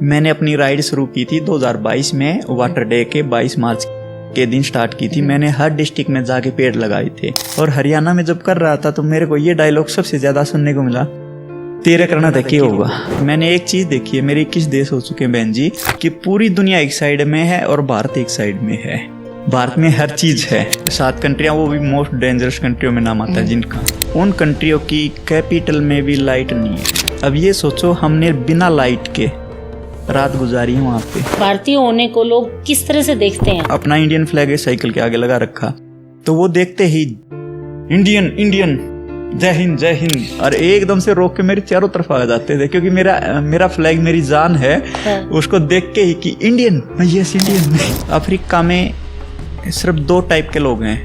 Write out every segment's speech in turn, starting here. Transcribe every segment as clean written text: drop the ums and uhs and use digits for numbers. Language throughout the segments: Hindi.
मैंने अपनी राइड शुरू की थी 2022 में, वाटर डे के 22 मार्च के दिन स्टार्ट की थी। मैंने हर डिस्ट्रिक्ट में जाके पेड़ लगाए थे, और हरियाणा में जब कर रहा था तो मेरे को ये डायलॉग सबसे ज्यादा सुनने को मिला, तेरे करना था क्या होगा। मैंने एक चीज देखी है, मेरे 21 देश हो चुके हैं बहन जी, कि पूरी दुनिया एक साइड में है और भारत एक साइड में है। भारत में हर चीज है, 7 कंट्रियां, वो भी मोस्ट डेंजरस कंट्रियों में नाम आता है जिनका। उन कंट्रियों की कैपिटल में भी लाइट नहीं है। अब ये सोचो, हमने बिना लाइट के रात गुजारी है वहाँ पे। भारतीय होने को लोग किस तरह से देखते हैं? अपना इंडियन फ्लैग साइकिल के आगे लगा रखा, तो वो देखते ही इंडियन इंडियन, जय हिंद जय हिंद, और एकदम से रोक के मेरे चारों तरफ आ जाते थे, क्योंकि मेरा फ्लैग मेरी जान है। हाँ। उसको देख के ही कि इंडियन, यस इंडियन। अफ्रीका में सिर्फ 2 टाइप के लोग हैं,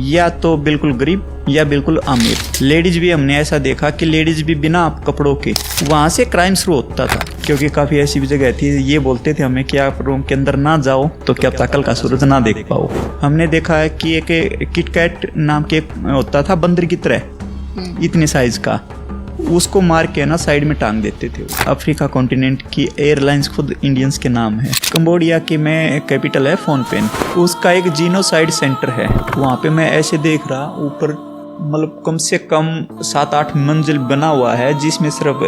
या तो बिल्कुल गरीब या बिल्कुल अमीर। लेडीज भी हमने ऐसा देखा कि लेडीज भी बिना कपड़ों के, वहां से क्राइम शुरू होता था, क्योंकि काफी ऐसी भी जगह थी, ये बोलते थे हमें कि आप रूम के अंदर ना जाओ तो क्या पता कल का सूरज ना देख पाओ। हमने देखा है कि एक किटकैट नाम के होता था बंदर की तरह, इतने साइज का, उसको मार के ना साइड में टांग देते थे। अफ्रीका कॉन्टिनेंट की एयरलाइंस खुद इंडियंस के नाम है। कंबोडिया की में कैपिटल है फोनपेन, उसका एक जीनोसाइड सेंटर है। वहाँ पे मैं ऐसे देख रहा, ऊपर मतलब कम से कम 7-8 मंजिल बना हुआ है, जिसमें सिर्फ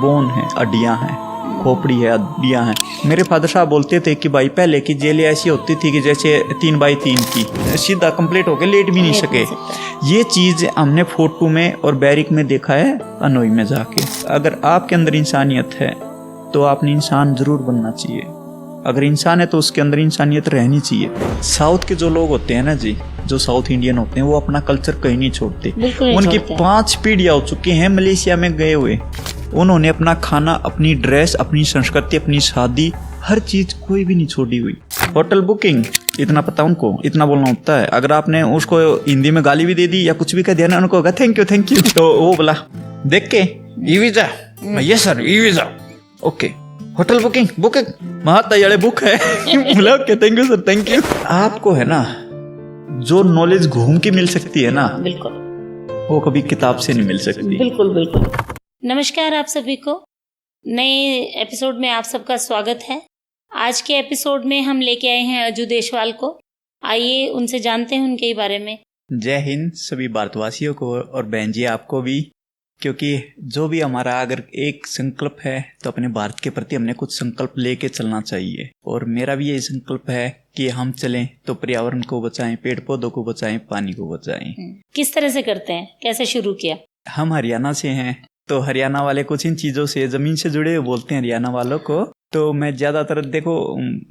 बोन है, हड्डियाँ हैं, खोपड़ी है, हड्डियाँ हैं। मेरे फादर साहब बोलते थे कि भाई पहले की जेलें ऐसी होती थी कि जैसे 3x3 की, सीधा कंप्लीट होके लेट भी नहीं सके। ये चीज हमने फोटो में और बैरिक में देखा है, अनोई में जाके। अगर आपके अंदर इंसानियत है तो आपने इंसान जरूर बनना चाहिए। अगर इंसान है तो उसके अंदर इंसानियत रहनी चाहिए। साउथ के जो लोग होते हैं ना जी, जो साउथ इंडियन होते हैं, वो अपना कल्चर कहीं नहीं छोड़ते। उनकी 5 पीढ़ियां हो चुकी हैं मलेशिया में गए हुए। उन्होंने अपना खाना, अपनी ड्रेस, अपनी संस्कृति, अपनी शादी, हर चीज कोई भी नहीं छोड़ी हुई। होटल बुकिंग इतना पता उनको, इतना बोलना होता है। अगर आपने उसको हिंदी में गाली भी दे दी या कुछ भी कह दिया ना, उनको होगा थैंक यू, तो वो बोला देख के e visa, yes sir e visa, okay hotel booking महाता बुक है। बोला okay thank you sir, thank you. आपको है ना जो नॉलेज घूम के मिल सकती है ना, बिल्कुल, वो कभी किताब से नहीं मिल सकती। बिल्कुल बिल्कुल। नमस्कार आप सभी को, नए एपिसोड में आप सबका स्वागत है। आज के एपिसोड में हम लेके आए हैं अजू देशवाल को। आइए उनसे जानते हैं उनके बारे में। जय हिंद सभी भारतवासियों को, और बहन जी आपको भी, क्योंकि जो भी हमारा अगर एक संकल्प है तो अपने भारत के प्रति हमने कुछ संकल्प लेके चलना चाहिए। और मेरा भी यही संकल्प है कि हम चलें तो पर्यावरण को बचाएं, पेड़ पौधों को बचाएं, पानी को बचाएं। किस तरह से करते हैं, कैसे शुरू किया? हम हरियाणा से हैं, तो हरियाणा वाले कुछ इन चीज़ों से, ज़मीन से जुड़े हुए बोलते हैं हरियाणा वालों को। तो मैं ज़्यादातर देखो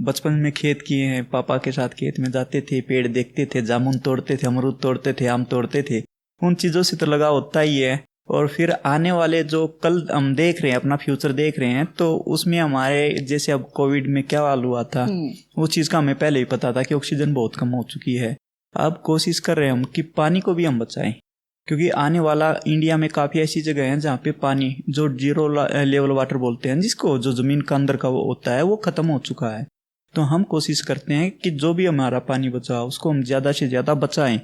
बचपन में खेत किए हैं, पापा के साथ खेत में जाते थे, पेड़ देखते थे, जामुन तोड़ते थे, अमरूद तोड़ते थे, आम तोड़ते थे। उन चीज़ों से तो लगाव होता ही है। और फिर आने वाले जो कल हम देख रहे हैं, अपना फ्यूचर देख रहे हैं, तो उसमें हमारे जैसे अब कोविड में क्या हाल हुआ था, उस चीज़ का हमें पहले ही पता था कि ऑक्सीजन बहुत कम हो चुकी है। अब कोशिश कर रहे हैं हम कि पानी को भी हम बचाएं, क्योंकि आने वाला इंडिया में काफ़ी ऐसी जगह हैं जहाँ पे पानी, जो जीरो लेवल वाटर बोलते हैं जिसको, जो ज़मीन का अंदर का वो होता है, वो ख़त्म हो चुका है। तो हम कोशिश करते हैं कि जो भी हमारा पानी बचा उसको हम ज़्यादा से ज़्यादा बचाएं।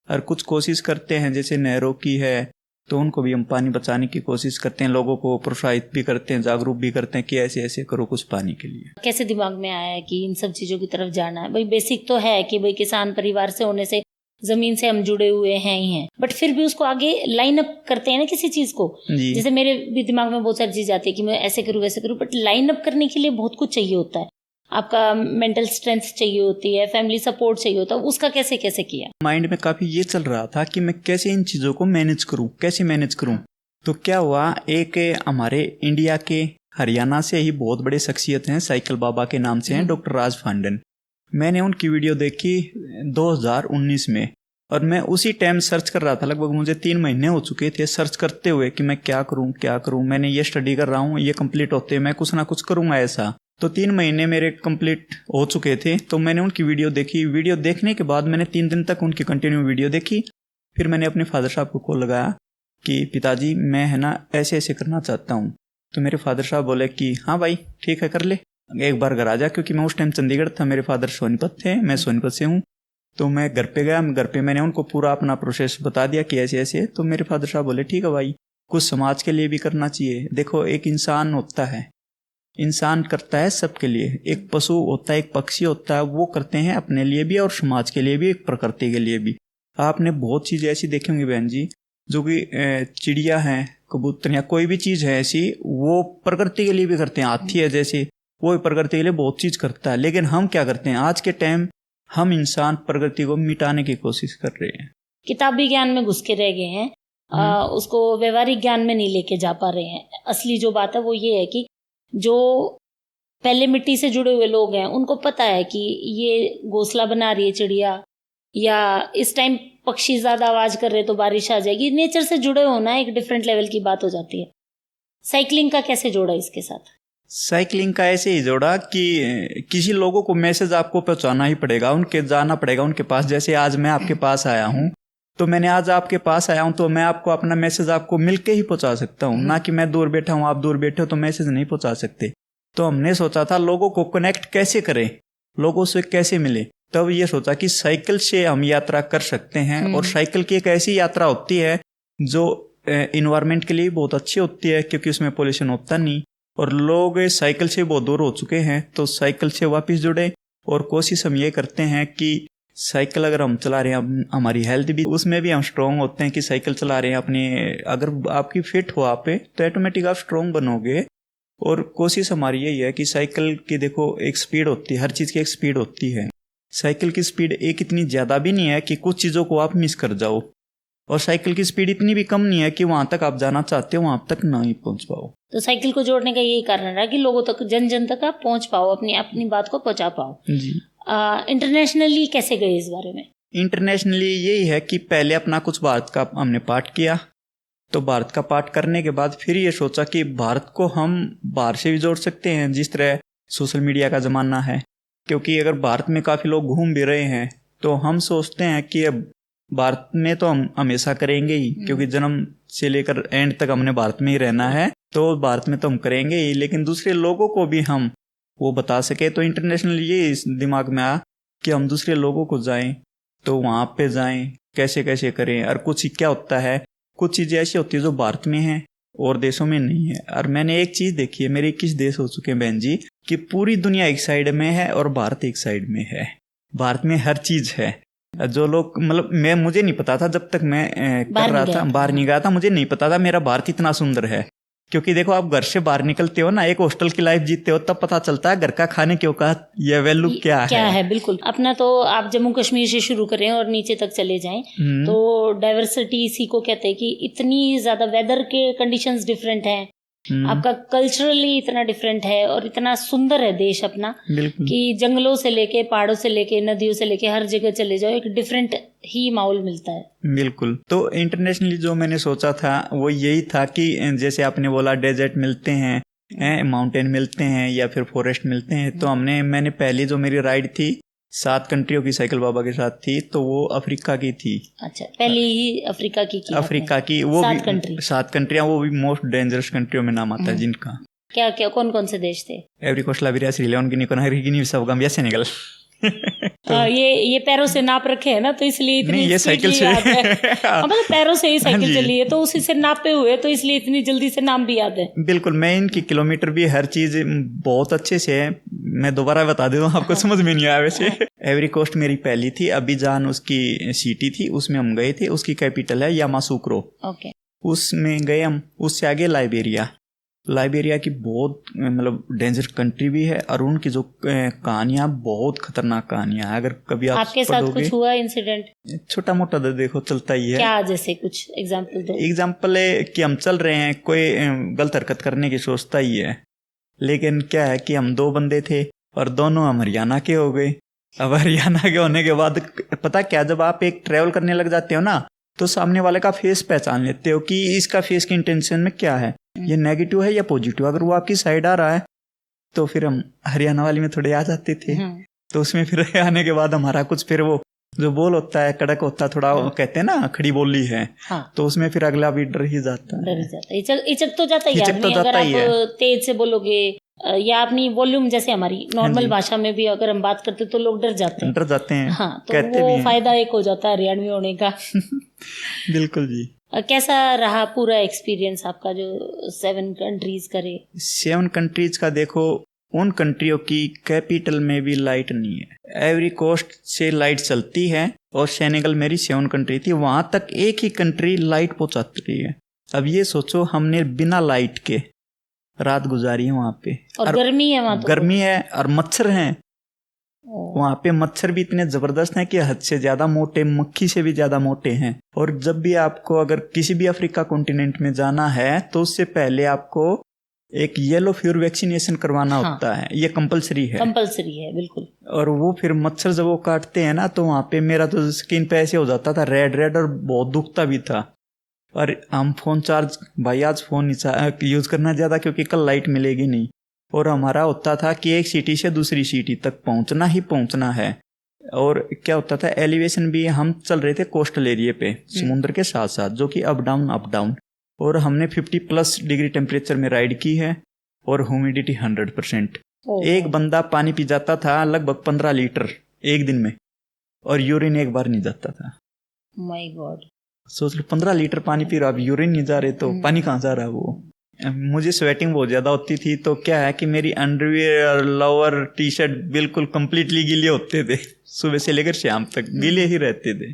और कुछ कोशिश करते हैं जैसे नहरों की है, तो उनको भी हम पानी बचाने की कोशिश करते हैं, लोगों को प्रोत्साहित भी करते हैं, जागरूक भी करते हैं कि ऐसे ऐसे करो कुछ पानी के लिए। कैसे दिमाग में आया है कि इन सब चीज़ों की तरफ जाना है? भाई बेसिक तो है कि भाई किसान परिवार से होने से जमीन से हम जुड़े हुए हैं ही हैं, बट फिर भी उसको आगे लाइन अप करते हैं ना किसी चीज को। जैसे मेरे भी दिमाग में बहुत सारी चीज आती है कि मैं ऐसे करूँ वैसे करूँ, बट लाइन अप करने के लिए बहुत कुछ चाहिए होता है। आपका मेंटल स्ट्रेंथ चाहिए होती है, फैमिली सपोर्ट चाहिए होता है, उसका कैसे कैसे किया? माइंड में काफी ये चल रहा था कि मैं कैसे इन चीजों को मैनेज करूं, कैसे मैनेज करूं। तो क्या हुआ, एक हमारे इंडिया के हरियाणा से ही बहुत बड़े शख्सियत हैं, साइकिल बाबा के नाम से हैं, डॉक्टर राज फांडन। मैंने उनकी वीडियो देखी 2019 में, और मैं उसी टाइम सर्च कर रहा था। लगभग मुझे 3 महीने हो चुके थे सर्च करते हुए कि मैं क्या करूं। मैंने ये स्टडी कर रहा हूं, ये कंप्लीट होते मैं कुछ ना कुछ करूंगा ऐसा। तो 3 महीने मेरे कंप्लीट हो चुके थे। तो मैंने उनकी वीडियो देखी। वीडियो देखने के बाद मैंने 3 दिन तक उनकी कंटिन्यू वीडियो देखी। फिर मैंने अपने फादर साहब को कॉल लगाया कि पिताजी मैं है ना ऐसे ऐसे करना चाहता हूँ। तो मेरे फादर साहब बोले कि हाँ भाई ठीक है कर ले, एक बार घर आ जा, क्योंकि मैं उस टाइम चंडीगढ़ था, मेरे फादर सोनीपत थे, मैं सोनीपत से हूँ। तो मैं घर पे गया, घर पे मैंने उनको पूरा अपना प्रोसेस बता दिया कि ऐसे ऐसे। तो मेरे फादर साहब बोले ठीक है भाई, कुछ समाज के लिए भी करना चाहिए। देखो एक इंसान होता है, इंसान करता है सबके लिए, एक पशु होता है, एक पक्षी होता है, वो करते हैं अपने लिए भी और समाज के लिए भी, एक प्रकृति के लिए भी। आपने बहुत चीज़ें ऐसी देखी होंगी बहन जी, जो कि चिड़िया हैं, कबूतर या कोई भी चीज़ है ऐसी, वो प्रकृति के लिए भी करते हैं। हाथी है जैसे, वो प्रकृति के लिए बहुत चीज़ करता है। लेकिन हम क्या करते हैं आज के टाइम, हम इंसान प्रकृति को मिटाने की कोशिश कर रहे हैं, किताबी ज्ञान में घुस के रह गए हैं, उसको व्यवहारिक ज्ञान में नहीं लेके जा पा रहे हैं। असली जो बात है वो ये है कि जो पहले मिट्टी से जुड़े हुए लोग हैं उनको पता है कि ये घोंसला बना रही है चिड़िया, या इस टाइम पक्षी ज्यादा आवाज कर रहे तो बारिश आ जाएगी। नेचर से जुड़े होना एक डिफरेंट लेवल की बात हो जाती है। साइकिलिंग का कैसे जोड़ा इसके साथ? साइकिलिंग का ऐसे ही जोड़ा कि किसी लोगों को मैसेज आपको पहुंचाना ही पड़ेगा, उनके जाना पड़ेगा उनके पास। जैसे आज मैं आपके पास आया हूँ, तो मैंने आज आपके पास आया हूँ, तो मैं आपको अपना मैसेज आपको मिलके ही पहुंचा सकता हूँ, ना कि मैं दूर बैठा हूँ आप दूर बैठे हो तो मैसेज नहीं पहुंचा सकते। तो हमने सोचा था लोगों को कनेक्ट कैसे करें, लोगों से कैसे मिले। तब ये सोचा कि साइकिल से हम यात्रा कर सकते हैं, और साइकिल की एक ऐसी यात्रा होती है जो इन्वायरमेंट के लिए बहुत अच्छी होती है, क्योंकि उसमें पोल्यूशन होता नहीं, और लोग साइकिल से बहुत दूर हो चुके हैं, तो साइकिल से वापस जुड़े। और कोशिश हम ये करते हैं कि साइकिल अगर हम चला रहे हैं, हमारी हेल्थ भी उसमें भी हम स्ट्रॉन्ग होते हैं कि साइकिल चला रहे हैं अपने, अगर आपकी फिट हो आप पे तो ऑटोमेटिक आप स्ट्रॉन्ग बनोगे। और कोशिश हमारी यही है कि साइकिल की देखो एक स्पीड होती है, हर चीज़ की एक स्पीड होती है। साइकिल की स्पीड एक इतनी ज़्यादा भी नहीं है कि कुछ चीज़ों को आप मिस कर जाओ, और साइकिल की स्पीड इतनी भी कम नहीं है कि वहाँ तक आप जाना चाहते हो वहाँ तक ना ही पहुँच पाओ। तो साइकिल को जोड़ने का यही कारण रहा कि लोगों तक, जन जन तक आप पहुँच पाओ, अपनी बात को पहुँचा पाओ जी। इंटरनेशनली कैसे गए इस बारे में? इंटरनेशनली यही है कि पहले अपना कुछ भारत का हमने पाठ किया, तो भारत का पाठ करने के बाद फिर ये सोचा कि भारत को हम बाहर से भी जोड़ सकते हैं, जिस तरह सोशल मीडिया का ज़माना है। क्योंकि अगर भारत में काफ़ी लोग घूम भी रहे हैं, तो हम सोचते हैं कि अब भारत में तो हम हमेशा करेंगे ही, क्योंकि जन्म से लेकर एंड तक हमने भारत में ही रहना है, तो भारत में तो हम करेंगे ही, लेकिन दूसरे लोगों को भी हम वो बता सके। तो इंटरनेशनल ये इस दिमाग में आया कि हम दूसरे लोगों को जाएं, तो वहाँ पे जाएं, कैसे कैसे करें। और कुछ क्या होता है, कुछ चीज़ें ऐसी होती है जो भारत में है और देशों में नहीं है। और मैंने एक चीज़ देखी है, मेरे 21 देश हो चुके हैं बहन जी, कि पूरी दुनिया एक साइड में है और भारत एक साइड में है। भारत में हर चीज़ है। जो लोग मतलब मुझे नहीं पता था जब तक मैं कर रहा था, बाहर नहीं गया था, मुझे नहीं पता था मेरा भारत इतना सुंदर है। क्योंकि देखो आप घर से बाहर निकलते हो ना, एक हॉस्टल की लाइफ जीते हो, तब पता चलता है घर का खाने क्यों का ये वैल्यू क्या है। बिल्कुल। अपना तो आप जम्मू कश्मीर से शुरू करें और नीचे तक चले जाएं तो डाइवर्सिटी इसी को कहते हैं कि इतनी ज्यादा वेदर के कंडीशंस डिफरेंट हैं, आपका कल्चरली इतना डिफरेंट है, और इतना सुंदर है देश अपना कि जंगलों से लेके, पहाड़ों से लेके, नदियों से लेके हर जगह चले जाओ एक डिफरेंट ही माहौल मिलता है। बिल्कुल। तो इंटरनेशनली जो मैंने सोचा था वो यही था कि जैसे आपने बोला डेजर्ट मिलते हैं, माउंटेन मिलते हैं, या फिर फॉरेस्ट मिलते हैं, तो मैंने पहली जो मेरी राइड थी 7 कंट्रियों की साइकिल बाबा के साथ थी, तो वो अफ्रीका की थी। अच्छा, पहली ही अफ्रीका की अफ्रीका की वो 7 कंट्रियां, वो भी मोस्ट डेंजरस कंट्रियों में नाम आता है जिनका। क्या क्या कौन कौन से देश थे? एवरी कोस्ट, लाइबेरिया, सीरियलियन, गिनी कोनाक्री, गिनी बिसाऊ, गाम्बिया, सेनेगल। तो ये पैरों से नाप रखे है ना, तो इसलिए इतनी ये साइकिल से मतलब पैरों से ही साइकिल चली है, तो उसी से नापे हुए, तो इसलिए इतनी जल्दी से नाम भी याद है। बिल्कुल। मैं इनकी किलोमीटर भी हर चीज बहुत अच्छे से है, मैं दोबारा बता देता हूँ, आपको समझ में नहीं आया वैसे। एवरी कोस्ट मेरी पहली थी, अबीजान उसकी सिटी थी, उसमें हम गए थे, उसकी कैपिटल है यामासुक्रो। ओके। उसमें गए हम। उससे आगे लाइबेरिया की बहुत मतलब डेंजर कंट्री भी है, और उनकी जो कहानियां बहुत खतरनाक कहानियां हैं। अगर कभी आपके साथ कुछ हुआ इंसिडेंट? छोटा मोटा तो देखो चलता ही है। क्या, जैसे कुछ एग्जांपल दो। एग्जांपल है कि हम चल रहे हैं, कोई गलत हरकत करने की सोचता ही है, लेकिन क्या है कि हम 2 बंदे थे और दोनों हम हरियाणा के हो गए। अब हरियाणा के होने के बाद पता क्या, जब आप एक ट्रेवल करने लग जाते हो ना, तो सामने वाले का फेस पहचान लेते हो कि इसका फेस की इंटेंशन में क्या है, ये नेगेटिव है या पॉजिटिव। अगर वो आपकी साइड आ रहा है तो फिर हम हरियाणा वाली में थोड़े आ जाते थे। तो उसमें फिर आने के बाद हमारा कुछ फिर वो जो बोल होता है कड़क होता है थोड़ा, कहते हैं ना खड़ी बोली है, तो उसमें फिर अगला भी डर ही जाता है। इचक तो जाता ही है। अगर आप तेज से बोलोगे या अपनी वॉल्यूम, जैसे हमारी नॉर्मल भाषा में भी अगर हम बात करते तो लोग डर जाते हैं। हाँ, तो वो फायदा एक हो जाता है हरियाणवी होने का। बिल्कुल जी। कैसा रहा पूरा एक्सपीरियंस आपका जो 7 कंट्रीज करे? 7 कंट्रीज का देखो, उन कंट्रियों की कैपिटल में भी लाइट नहीं है। एवरी कोस्ट से लाइट चलती है, और सेनेगल मेरी 7 कंट्री थी, वहां तक एक ही कंट्री लाइट पहुंचाती है। अब ये सोचो, हमने बिना लाइट के रात गुजारी है वहां पे, और गर्मी है वहां, तो गर्मी है और मच्छर हैं वहां पे। मच्छर भी इतने जबरदस्त हैं कि हद से ज्यादा मोटे, मक्खी से भी ज्यादा मोटे हैं। और जब भी आपको अगर किसी भी अफ्रीका कॉन्टिनेंट में जाना है तो उससे पहले आपको एक येलो फीवर वैक्सीनेशन करवाना होता है। ये कंपलसरी है बिल्कुल। और वो फिर मच्छर जब वो काटते हैं ना, तो वहां पे मेरा तो स्किन पे ऐसे हो जाता था रेड, और बहुत दुखता भी था। और हम फोन चार्ज, भाई आज फोन यूज करना ज्यादा, क्योंकि कल लाइट मिलेगी नहीं। और हमारा होता था कि एक सिटी से दूसरी सिटी तक पहुंचना ही पहुंचना है। और क्या होता था, एलिवेशन भी हम चल रहे थे कोस्टल एरिया पे, समुद्र के साथ साथ, जो कि अप डाउन। और हमने 50+ डिग्री टेम्परेचर में राइड की है, और ह्यूमिडिटी 100%। एक बंदा पानी पी जाता था लगभग 15 लीटर एक दिन में, और यूरिन एक बार नहीं जाता था। माय गॉड, सोच लो 15 लीटर पानी पी रहा, अब यूरिन नहीं जा रहे तो पानी कहाँ जा रहा है वो। मुझे स्वेटिंग बहुत ज्यादा होती थी, तो क्या है कि मेरी अंडरवियर, लोअर, टी शर्ट बिल्कुल कंप्लीटली गीले होते थे, सुबह से लेकर शाम तक गीले ही रहते थे।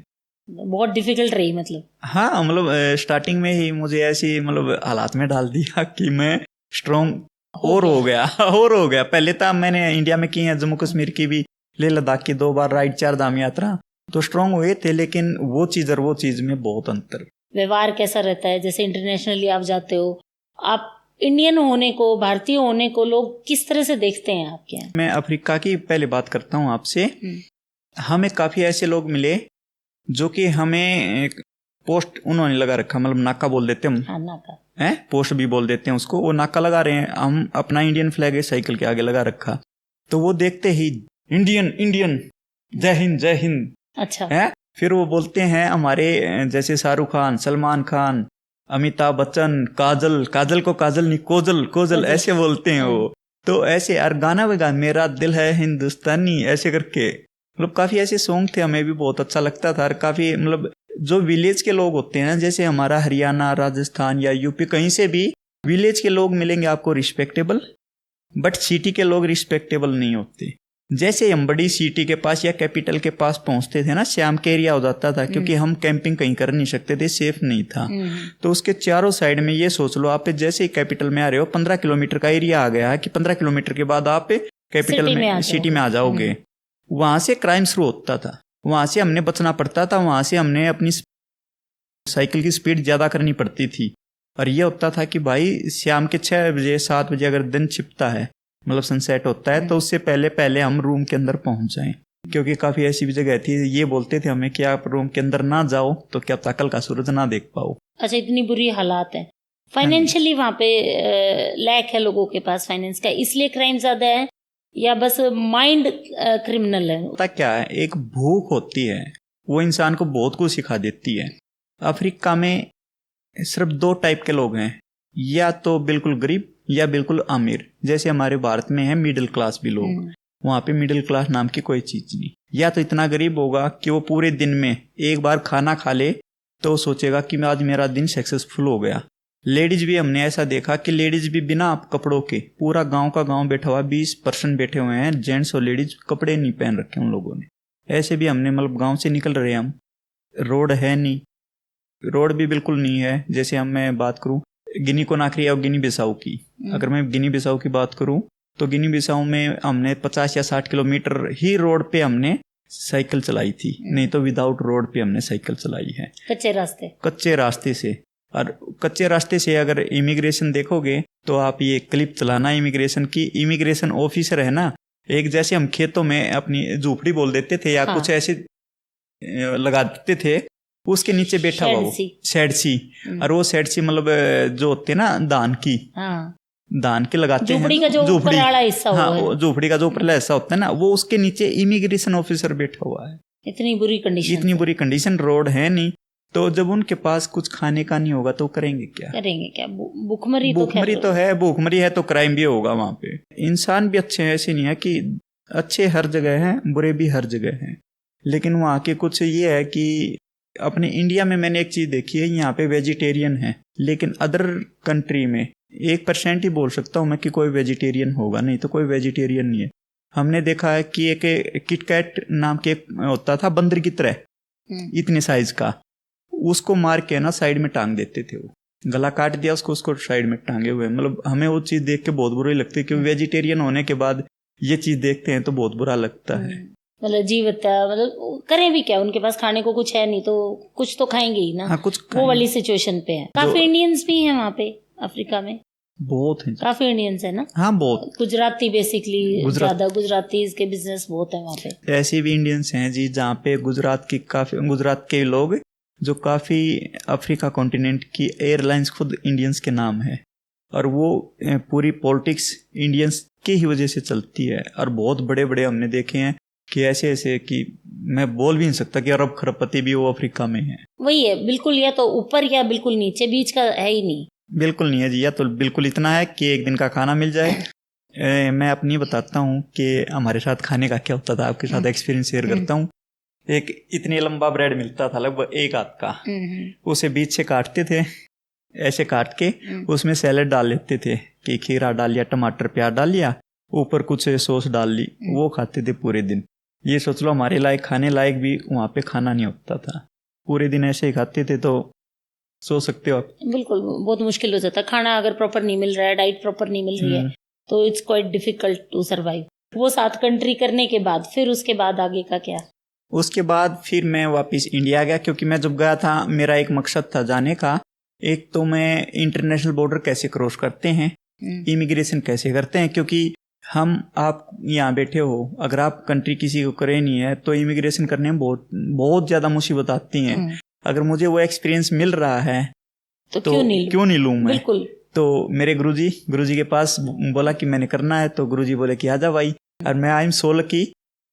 बहुत डिफिकल्ट रही मतलब। हाँ, मतलब स्टार्टिंग में ही मुझे ऐसी हालात में डाल दिया कि मैं स्ट्रॉन्ग और हो गया। पहले तो मैंने इंडिया में की है, जम्मू कश्मीर की भी, लेह लद्दाख की 2 बार राइड, 4 धाम यात्रा, तो स्ट्रॉन्ग हुए थे। लेकिन वो चीज और वो चीज में बहुत अंतर। व्यवहार कैसा रहता है? जैसे इंटरनेशनली आप जाते हो, आप इंडियन होने को, भारतीय होने को लोग किस तरह से देखते हैं आपके यहाँ? मैं अफ्रीका की पहले बात करता हूँ आपसे। हमें काफी ऐसे लोग मिले जो कि हमें एक पोस्ट उन्होंने लगा रखा, मतलब नाका बोल देते हैं हम। हाँ, नाका है, पोस्ट भी बोल देते हैं उसको। वो नाका लगा रहे हैं, हम अपना इंडियन फ्लैग है साइकिल के आगे लगा रखा, तो वो देखते ही इंडियन, जय हिंद। अच्छा है, फिर वो बोलते हैं हमारे जैसे शाहरुख खान, सलमान खान, अमिताभ बच्चन, काजल को काजल नहीं, कोजल ऐसे बोलते हैं वो। तो ऐसे यार गाना बगा, मेरा दिल है हिंदुस्तानी, ऐसे करके, मतलब काफी ऐसे सॉन्ग थे, हमें भी बहुत अच्छा लगता था। और काफी मतलब जो विलेज के लोग होते हैं ना, जैसे हमारा हरियाणा, राजस्थान या यूपी, कहीं से भी विलेज के लोग मिलेंगे आपको रिस्पेक्टेबल, बट सिटी के लोग रिस्पेक्टेबल नहीं होते। जैसे हम बड़ी सिटी के पास या कैपिटल के पास पहुंचते थे ना, शाम के एरिया हो जाता था, क्योंकि हम कैंपिंग कहीं कर नहीं सकते थे, सेफ नहीं था। तो उसके चारों साइड में ये सोच लो, आप जैसे ही कैपिटल में आ रहे हो, 15 किलोमीटर का एरिया आ गया है कि 15 किलोमीटर के बाद आप कैपिटल में, सिटी में आ जाओगे। वहां से क्राइम शुरू होता था, वहां से हमने बचना पड़ता था, वहां से हमने अपनी साइकिल की स्पीड ज्यादा करनी पड़ती थी। और ये होता था कि भाई शाम के 6 बजे 7 बजे अगर दिन छिपता है, मतलब सनसेट होता है, तो उससे पहले हम रूम के अंदर पहुंच जाएं, क्योंकि काफी ऐसी भी जगह थी, ये बोलते थे हमें कि आप रूम के अंदर ना जाओ तो क्या कल का सूरज ना देख पाओ। अच्छा, इतनी बुरी हालात है। फाइनेंशियली वहाँ पे लैक है लोगों के पास फाइनेंस का, इसलिए क्राइम ज्यादा है, या बस माइंड क्रिमिनल है? पता क्या है, एक भूख होती है, वो इंसान को बहुत कुछ सिखा देती है। अफ्रीका में सिर्फ 2 टाइप के लोग हैं, या तो बिल्कुल गरीब या बिल्कुल अमीर। जैसे हमारे भारत में है मिडिल क्लास भी लोग, वहां पे मिडिल क्लास नाम की कोई चीज नहीं। या तो इतना गरीब होगा कि वो पूरे दिन में एक बार खाना खा ले तो सोचेगा कि आज मेरा दिन सक्सेसफुल हो गया। लेडीज भी हमने ऐसा देखा कि लेडीज भी बिना कपड़ों के, पूरा गांव का गांव बैठा हुआ, 20% बैठे हुए हैं जेंट्स और लेडीज, कपड़े नहीं पहन रखे उन लोगों ने। ऐसे भी हमने, मतलब गांव से निकल रहे हैं हम, रोड है नहीं, रोड भी बिल्कुल नहीं है। जैसे मैं बात करूं गिनी कोनाक्री और गिनी बिसाऊ की, अगर मैं गिनी बिसाऊ की बात करूं तो गिनी बिसाऊ में हमने 50 या 60 किलोमीटर ही रोड पे हमने साइकिल चलाई थी, नहीं तो विदाउट रोड पे हमने साइकिल चलाई है, कच्चे रास्ते से। और कच्चे रास्ते से अगर इमिग्रेशन देखोगे तो आप ये क्लिप चलाना इमिग्रेशन की, इमिग्रेशन ऑफिसर है ना, एक जैसे हम खेतों में अपनी झोपड़ी बोल देते थे या कुछ ऐसे लगा देते थे, उसके नीचे बैठा हुआ वो शेड सी, और वो शेड सी मतलब जो होते ना धान की लगाते हैं, झोपड़ी का जो ऊपरला हिस्सा, हाँ झोपड़ी का जो ऊपरला हिस्सा होता है ना, वो उसके नीचे इमिग्रेशन ऑफिसर बैठा हुआ है। इतनी बुरी कंडीशन रोड है नहीं, तो जब उनके पास कुछ खाने का नहीं होगा तो करेंगे क्या? भूखमरी तो है, भूखमरी है तो क्राइम भी होगा वहां पे। इंसान भी अच्छे हैं, ऐसे नहीं है कि अच्छे हर जगह हैं, बुरे भी हर जगह हैं, लेकिन वहाँ के कुछ ये है कि अपने इंडिया में मैंने एक चीज देखी है, यहाँ पे वेजिटेरियन है, लेकिन अदर कंट्री में 1% ही बोल सकता हूँ मैं कि कोई वेजिटेरियन होगा, नहीं तो कोई वेजिटेरियन नहीं है। हमने देखा है कि एक किटकैट नाम के एक होता था बंदर की तरह, इतने साइज का, उसको मार के ना साइड में टांग देते थे, वो गला काट दिया उसको साइड में टांगे हुए। मतलब हमें वो चीज देख के बहुत बुरी लगती है, क्योंकि वेजिटेरियन होने के बाद ये चीज देखते हैं तो बहुत बुरा लगता है। मतलब जीव हत्या, मतलब करें भी क्या, उनके पास खाने को कुछ है नहीं तो कुछ तो खाएंगे ही ना। हाँ, कुछ वो वाली सिचुएशन पे है। काफी इंडियंस भी हैं वहाँ पे अफ्रीका में, बहुत है, काफी इंडियंस है ना। हाँ बहुत, गुजराती बेसिकली ज्यादा, गुजराती के बिजनेस बहुत है वहाँ पे। ऐसे भी इंडियंस हैं जी जहाँ पे गुजरात के लोग जो काफी अफ्रीका कॉन्टिनेंट की एयरलाइंस खुद इंडियंस के नाम है, और वो पूरी पॉलिटिक्स इंडियंस की ही वजह से चलती है। और बहुत बड़े बड़े हमने देखे हैं कि ऐसे ऐसे कि मैं बोल भी नहीं सकता कि अरब खरबपति भी वो अफ्रीका में है। वही है, बिल्कुल या तो ऊपर या बिल्कुल नीचे, बीच का है ही नहीं। बिल्कुल नहीं है जी, या तो बिल्कुल इतना है कि एक दिन का खाना मिल जाए। मैं अपनी बताता हूँ कि हमारे साथ खाने का क्या होता था, आपके साथ एक्सपीरियंस शेयर करता हूँ। एक इतने लंबा ब्रेड मिलता था, लगभग एक हाथ का, उसे बीच से काटते थे, ऐसे काट के उसमें सैलेड डाल लेते थे कि खीरा डाल लिया, टमाटर प्याज डाल लिया, ऊपर कुछ सॉस डाल ली, वो खाते थे पूरे दिन। ये सोच लो हमारे लायक खाने लायक भी वहाँ पे खाना नहीं होता था, पूरे दिन ऐसे ही खाते थे। तो सोच सकते हो आप, बिल्कुल बहुत मुश्किल हो जाता खाना, अगर प्रॉपर नहीं मिल रहा है, डाइट प्रॉपर नहीं मिल रही है तो it's quite difficult to survive. वो 7 कंट्री करने के बाद फिर उसके बाद आगे का क्या? उसके बाद फिर मैं वापस इंडिया गया, क्योंकि मैं जब गया था मेरा एक मकसद था जाने का। एक तो मैं इंटरनेशनल बॉर्डर कैसे क्रॉस करते हैं, इमिग्रेशन कैसे करते हैं, क्योंकि आप यहाँ बैठे हो, अगर आप कंट्री किसी को करे नहीं है तो इमिग्रेशन करने में बहुत ज्यादा मुसीबत आती हैं। अगर मुझे वो एक्सपीरियंस मिल रहा है तो क्यों नहीं लूँ मैं। बिल्कुल। तो मेरे गुरुजी के पास बोला कि मैंने करना है, तो गुरुजी बोले कि आजा भाई। और मैं आई एम सो लकी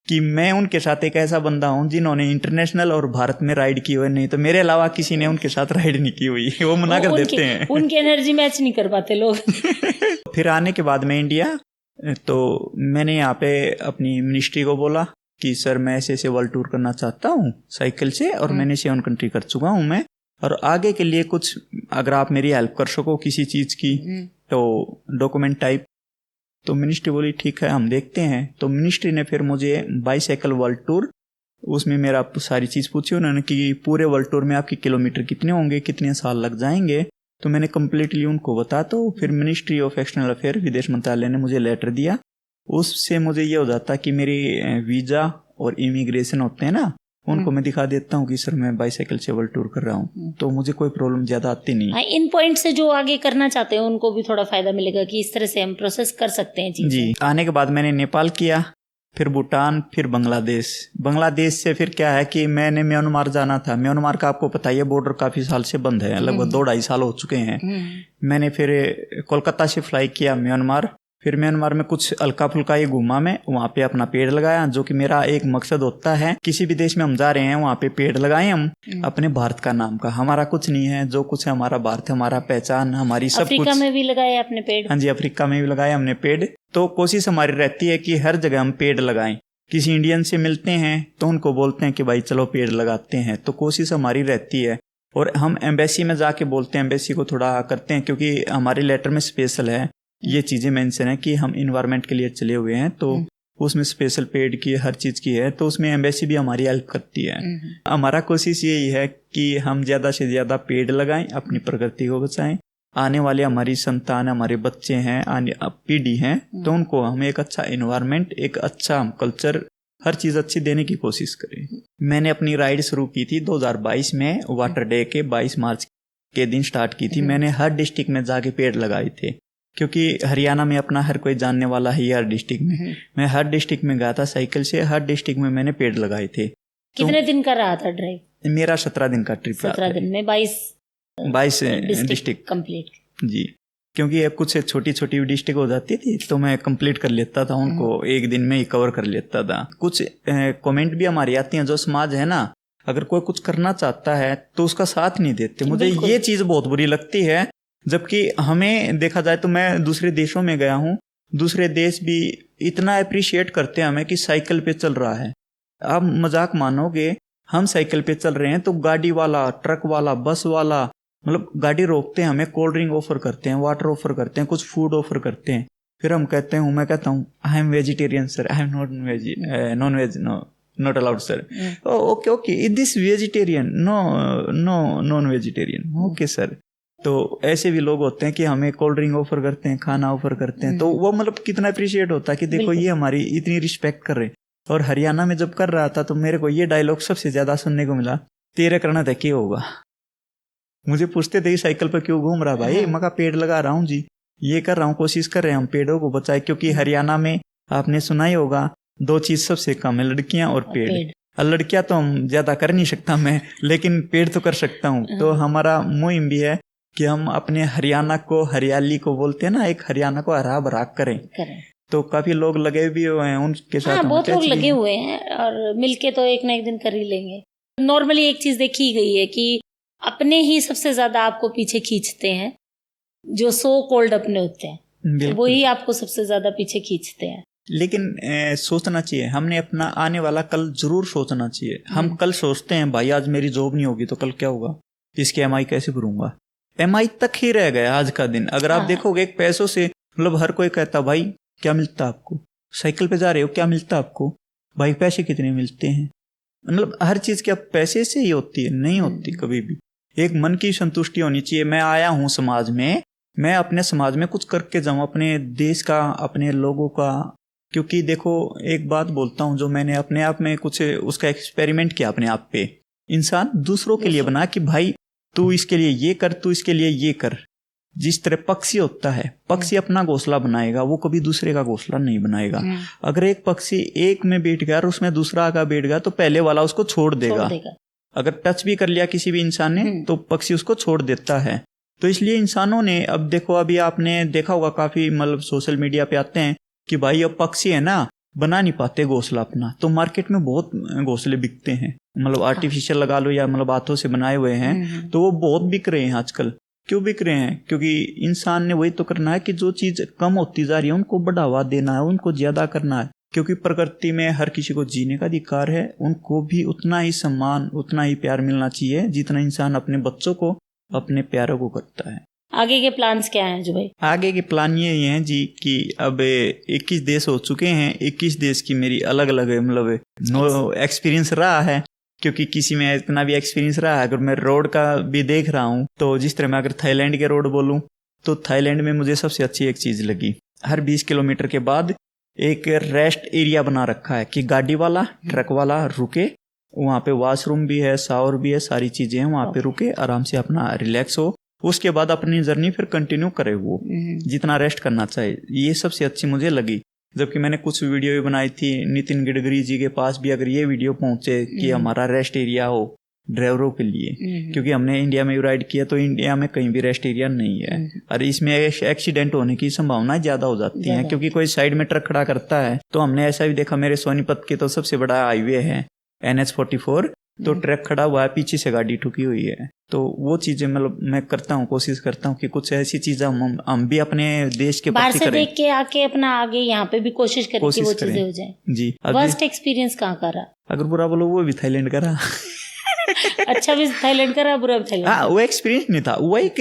कि मैं उनके साथ एक ऐसा बंदा हूँ जिन्होंने इंटरनेशनल और भारत में राइड की हुई, नहीं तो मेरे अलावा किसी ने उनके साथ राइड नहीं की हुई। वो मना कर देते हैं, उनकी एनर्जी मैच नहीं कर पाते लोग। फिर आने के बाद में इंडिया, तो मैंने यहाँ पे अपनी मिनिस्ट्री को बोला कि सर मैं ऐसे वर्ल्ड टूर करना चाहता हूँ साइकिल से, और मैंने 7 कंट्री कर चुका हूँ मैं, और आगे के लिए कुछ अगर आप मेरी हेल्प कर सको किसी चीज की, तो डॉक्यूमेंट टाइप। तो मिनिस्ट्री बोली ठीक है हम देखते हैं। तो मिनिस्ट्री ने फिर मुझे बाईसाइकिल वर्ल्ड टूर, उसमें मेरा सारी चीज पूछी उन्होंने कि पूरे वर्ल्ड टूर में आपके किलोमीटर कितने होंगे, कितने साल लग जाएंगे। तो मैंने कम्प्लीटली उनको बता, तो फिर मिनिस्ट्री ऑफ एक्सटर्नल अफेयर, विदेश मंत्रालय ने मुझे लेटर दिया। उससे मुझे ये हो जाता कि मेरी वीजा और इमिग्रेशन होते हैं ना, उनको मैं दिखा देता हूँ कि सर मैं बाईसाइकिल से वर्ल्ड टूर कर रहा हूँ, तो मुझे कोई प्रॉब्लम ज्यादा आती नहीं। इन पॉइंट से जो आगे करना चाहते हैं उनको भी थोड़ा फायदा मिलेगा कि इस तरह से हम प्रोसेस कर सकते हैं चीजें। जी। आने के बाद मैंने नेपाल किया, फिर भूटान, फिर बांग्लादेश से फिर क्या है कि मैंने म्यांमार जाना था। म्यांमार का आपको पता ही है बॉर्डर काफी साल से बंद है, लगभग 2-2.5 साल हो चुके हैं। मैंने फिर कोलकाता से फ्लाई किया म्यांमार, फिर म्यांमार में कुछ हल्का फुल्का ही घूमा मैं, वहाँ पे अपना पेड़ लगाया, जो कि मेरा एक मकसद होता है किसी भी देश में हम जा रहे हैं वहाँ पे पेड़ लगाएं हम अपने भारत का नाम का। हमारा कुछ नहीं है, जो कुछ है हमारा भारत, हमारा पहचान, हमारी सब कुछ। अफ्रीका में भी लगाए अपने पेड़? हाँ जी, अफ्रीका में भी लगाए हमने पेड़। तो कोशिश हमारी रहती है कि हर जगह हम पेड़ लगाएं। किसी इंडियन से मिलते हैं तो उनको बोलते हैं कि भाई चलो पेड़ लगाते हैं, तो कोशिश हमारी रहती है। और हम एम्बेसी में जाके बोलते हैं, एम्बेसी को थोड़ा करते हैं, क्योंकि हमारे लेटर में स्पेशल है ये चीजें मेंशन है कि हम इन्वायरमेंट के लिए चले हुए हैं, तो उसमें स्पेशल पेड़ की हर चीज की है, तो उसमें एम्बेसी भी हमारी हेल्प करती है। हमारा कोशिश यही है कि हम ज्यादा से ज्यादा पेड़ लगाएं, अपनी प्रकृति को बचाएं। आने वाले हमारी संतान, हमारे बच्चे हैं, आने पीढ़ी हैं, तो उनको हम एक अच्छा इन्वायरमेंट, एक अच्छा कल्चर, हर चीज अच्छी देने की कोशिश करें। मैंने अपनी राइड शुरू की थी 2022 में, वाटर डे के 22 मार्च के दिन स्टार्ट की थी। मैंने हर डिस्ट्रिक्ट में जाके पेड़ लगाए थे, क्योंकि हरियाणा में अपना हर कोई जानने वाला है हर डिस्ट्रिक्ट में। मैं हर डिस्ट्रिक्ट में गया था साइकिल से, हर डिस्ट्रिक्ट में मैंने पेड़ लगाए थे। कितने दिन का रहा था ड्राइव? मेरा 17 दिन का ट्रिप। 17 दिन में 22 डिस्ट्रिक्ट कंप्लीट। जी, क्योंकि कुछ छोटी छोटी डिस्ट्रिक्ट हो जाती थी तो मैं कंप्लीट कर लेता था उनको, एक दिन में ही कवर कर लेता था। कुछ कमेंट भी हमारी आती हैं, जो समाज है ना, अगर कोई कुछ करना चाहता है तो उसका साथ नहीं देते। मुझे ये चीज़ बहुत बुरी लगती है। जबकि हमें देखा जाए तो मैं दूसरे देशों में गया हूँ, दूसरे देश भी इतना अप्रिशिएट करते हैं हमें कि साइकिल पे चल रहा है। आप मजाक मानोगे, हम साइकिल पे चल रहे हैं तो गाड़ी वाला, ट्रक वाला, बस वाला मतलब गाड़ी रोकते हैं, हमें कोल्ड ड्रिंक ऑफर करते हैं, वाटर ऑफर करते हैं, कुछ फूड ऑफर करते हैं। फिर हम कहते हैं, मैं कहता हूँ I am vegetarian sir, I am non veg, no not allowed sir. Okay okay, this vegetarian, no no non vegetarian, okay sir. तो ऐसे भी लोग होते हैं कि हमें कोल्ड ड्रिंक ऑफर करते हैं, खाना ऑफर करते हैं, तो वो मतलब कितना अप्रिशिएट होता है कि देखो ये हमारी इतनी रिस्पेक्ट कर रहे हैं। और हरियाणा में जब कर रहा था तो मेरे को ये डायलॉग सबसे ज्यादा सुनने को मिला, तेरे करना था क्या होगा। मुझे पूछते थे साइकिल पर क्यों घूम रहा भाई, मैं कहा पेड़ लगा रहा हूँ जी, ये कर रहा हूँ, कोशिश कर रहे हैं हम पेड़ों को बचाए। क्योंकि हरियाणा में आपने सुना ही होगा 2 चीज सबसे कम है, लड़कियां और पेड़। और लड़कियां तो हम ज्यादा कर नहीं सकता मैं, लेकिन पेड़ तो कर सकता हूँ। तो हमारा मुहिम भी है कि हम अपने हरियाणा को हरियाली को बोलते हैं ना, एक हरियाणा को हरा भरा करें। तो काफी लोग लगे भी हुए हैं उनके साथ। बहुत लोग लगे हुए हैं और मिलके तो एक ना एक दिन कर ही लेंगे। नॉर्मली एक चीज देखी गई है कि अपने ही सबसे ज्यादा आपको पीछे खींचते हैं, जो सो कॉल्ड अपने होते हैं, वो ही आपको सबसे ज्यादा पीछे खींचते हैं। लेकिन सोचना चाहिए, हमने अपना आने वाला कल जरूर सोचना चाहिए। हम कल सोचते हैं भाई आज मेरी जॉब नहीं होगी तो कल क्या होगा, इसकी EMI कैसे भरूंगा, EMI तक ही रह गया आज का दिन। अगर आप देखोगे एक पैसों से, मतलब हर कोई कहता भाई क्या मिलता आपको, साइकिल पे जा रहे हो क्या मिलता आपको, भाई पैसे कितने मिलते हैं, मतलब हर चीज क्या पैसे से ही होती है, नहीं होती कभी भी। एक मन की संतुष्टि होनी चाहिए। मैं आया हूँ समाज में, मैं अपने समाज में कुछ करके जाऊं, अपने देश का, अपने लोगों का। क्योंकि देखो एक बात बोलता हूँ, जो मैंने अपने आप में कुछ उसका एक्सपेरिमेंट किया अपने आप पे। इंसान दूसरों के लिए बना कि भाई तू इसके लिए ये कर, तू इसके लिए ये कर। जिस तरह पक्षी होता है, पक्षी अपना घोंसला बनाएगा, वो कभी दूसरे का घोंसला नहीं बनाएगा। अगर एक पक्षी एक में बैठ गया और उसमें दूसरा आगा बैठ गया तो पहले वाला उसको छोड़ देगा। अगर टच भी कर लिया किसी भी इंसान ने तो पक्षी उसको छोड़ देता है। तो इसलिए इंसानों ने, अब देखो अभी आपने देखा होगा काफी मतलब सोशल मीडिया पे आते हैं कि भाई अब पक्षी है ना बना नहीं पाते घोंसला अपना, तो मार्केट में बहुत घोंसले बिकते हैं, मतलब आर्टिफिशियल लगा लो या मतलब हाथों से बनाए हुए हैं, तो वो बहुत बिक रहे हैं आजकल। क्यों बिक रहे हैं? क्योंकि इंसान ने वही तो करना है कि जो चीज कम होती जा रही है उनको बढ़ावा देना है, उनको ज्यादा करना है। क्योंकि प्रकृति में हर किसी को जीने का अधिकार है, उनको भी उतना ही सम्मान, उतना ही प्यार मिलना चाहिए जितना इंसान अपने बच्चों को, अपने प्यारों को करता है। आगे के प्लान्स क्या हैं जो भाई? आगे के प्लान ये हैं जी कि अब 21 देश हो चुके हैं। 21 देश की मेरी अलग अलग मतलब नो एक्सपीरियंस रहा है, क्योंकि किसी में इतना भी एक्सपीरियंस रहा है। अगर मैं रोड का भी देख रहा हूँ तो जिस तरह मैं अगर थाईलैंड के रोड बोलूँ तो थाईलैंड में मुझे सबसे अच्छी एक चीज लगी, हर 20 किलोमीटर के बाद एक रेस्ट एरिया बना रखा है कि गाड़ी वाला, ट्रक वाला रुके, वहाँ पे वॉशरूम भी है, शावर भी है, सारी चीजें हैं, वहाँ पे रुके आराम से अपना रिलैक्स हो, उसके बाद अपनी जर्नी फिर कंटिन्यू करे वो जितना रेस्ट करना चाहिए। ये सबसे अच्छी मुझे लगी। जबकि मैंने कुछ वीडियो भी बनाई थी, नितिन गडकरी जी के पास भी अगर ये वीडियो पहुंचे कि हमारा रेस्ट एरिया हो ड्राइवरों के लिए, क्योंकि हमने इंडिया में राइड किया तो इंडिया में कहीं भी रेस्ट एरिया नहीं है और इसमें एक्सीडेंट होने की संभावना ज्यादा हो जाती है, क्योंकि कोई साइड में ट्रक खड़ा करता है। तो हमने ऐसा भी देखा, मेरे सोनीपत के तो सबसे बड़ा हाईवे है NH44, तो ट्रक खड़ा हुआ है, पीछे से गाड़ी ठुकी हुई है। तो वो चीजें मतलब मैं करता हूँ, कोशिश करता हूँ कि कुछ ऐसी चीजें हम भी अपने देश के बाहर से देख के आके अपना आगे यहाँ पे भी कोशिश करें कि वो चीजें हो जाए जी। वर्स्ट एक्सपीरियंस कहाँ का रहा? अगर बुरा बोलो वो भी थाईलैंड का रहा। अच्छा भी थाईलैंड का रहा, बुरा भी थाईलैंड? हाँ, वो एक्सपीरियंस नहीं था, वो एक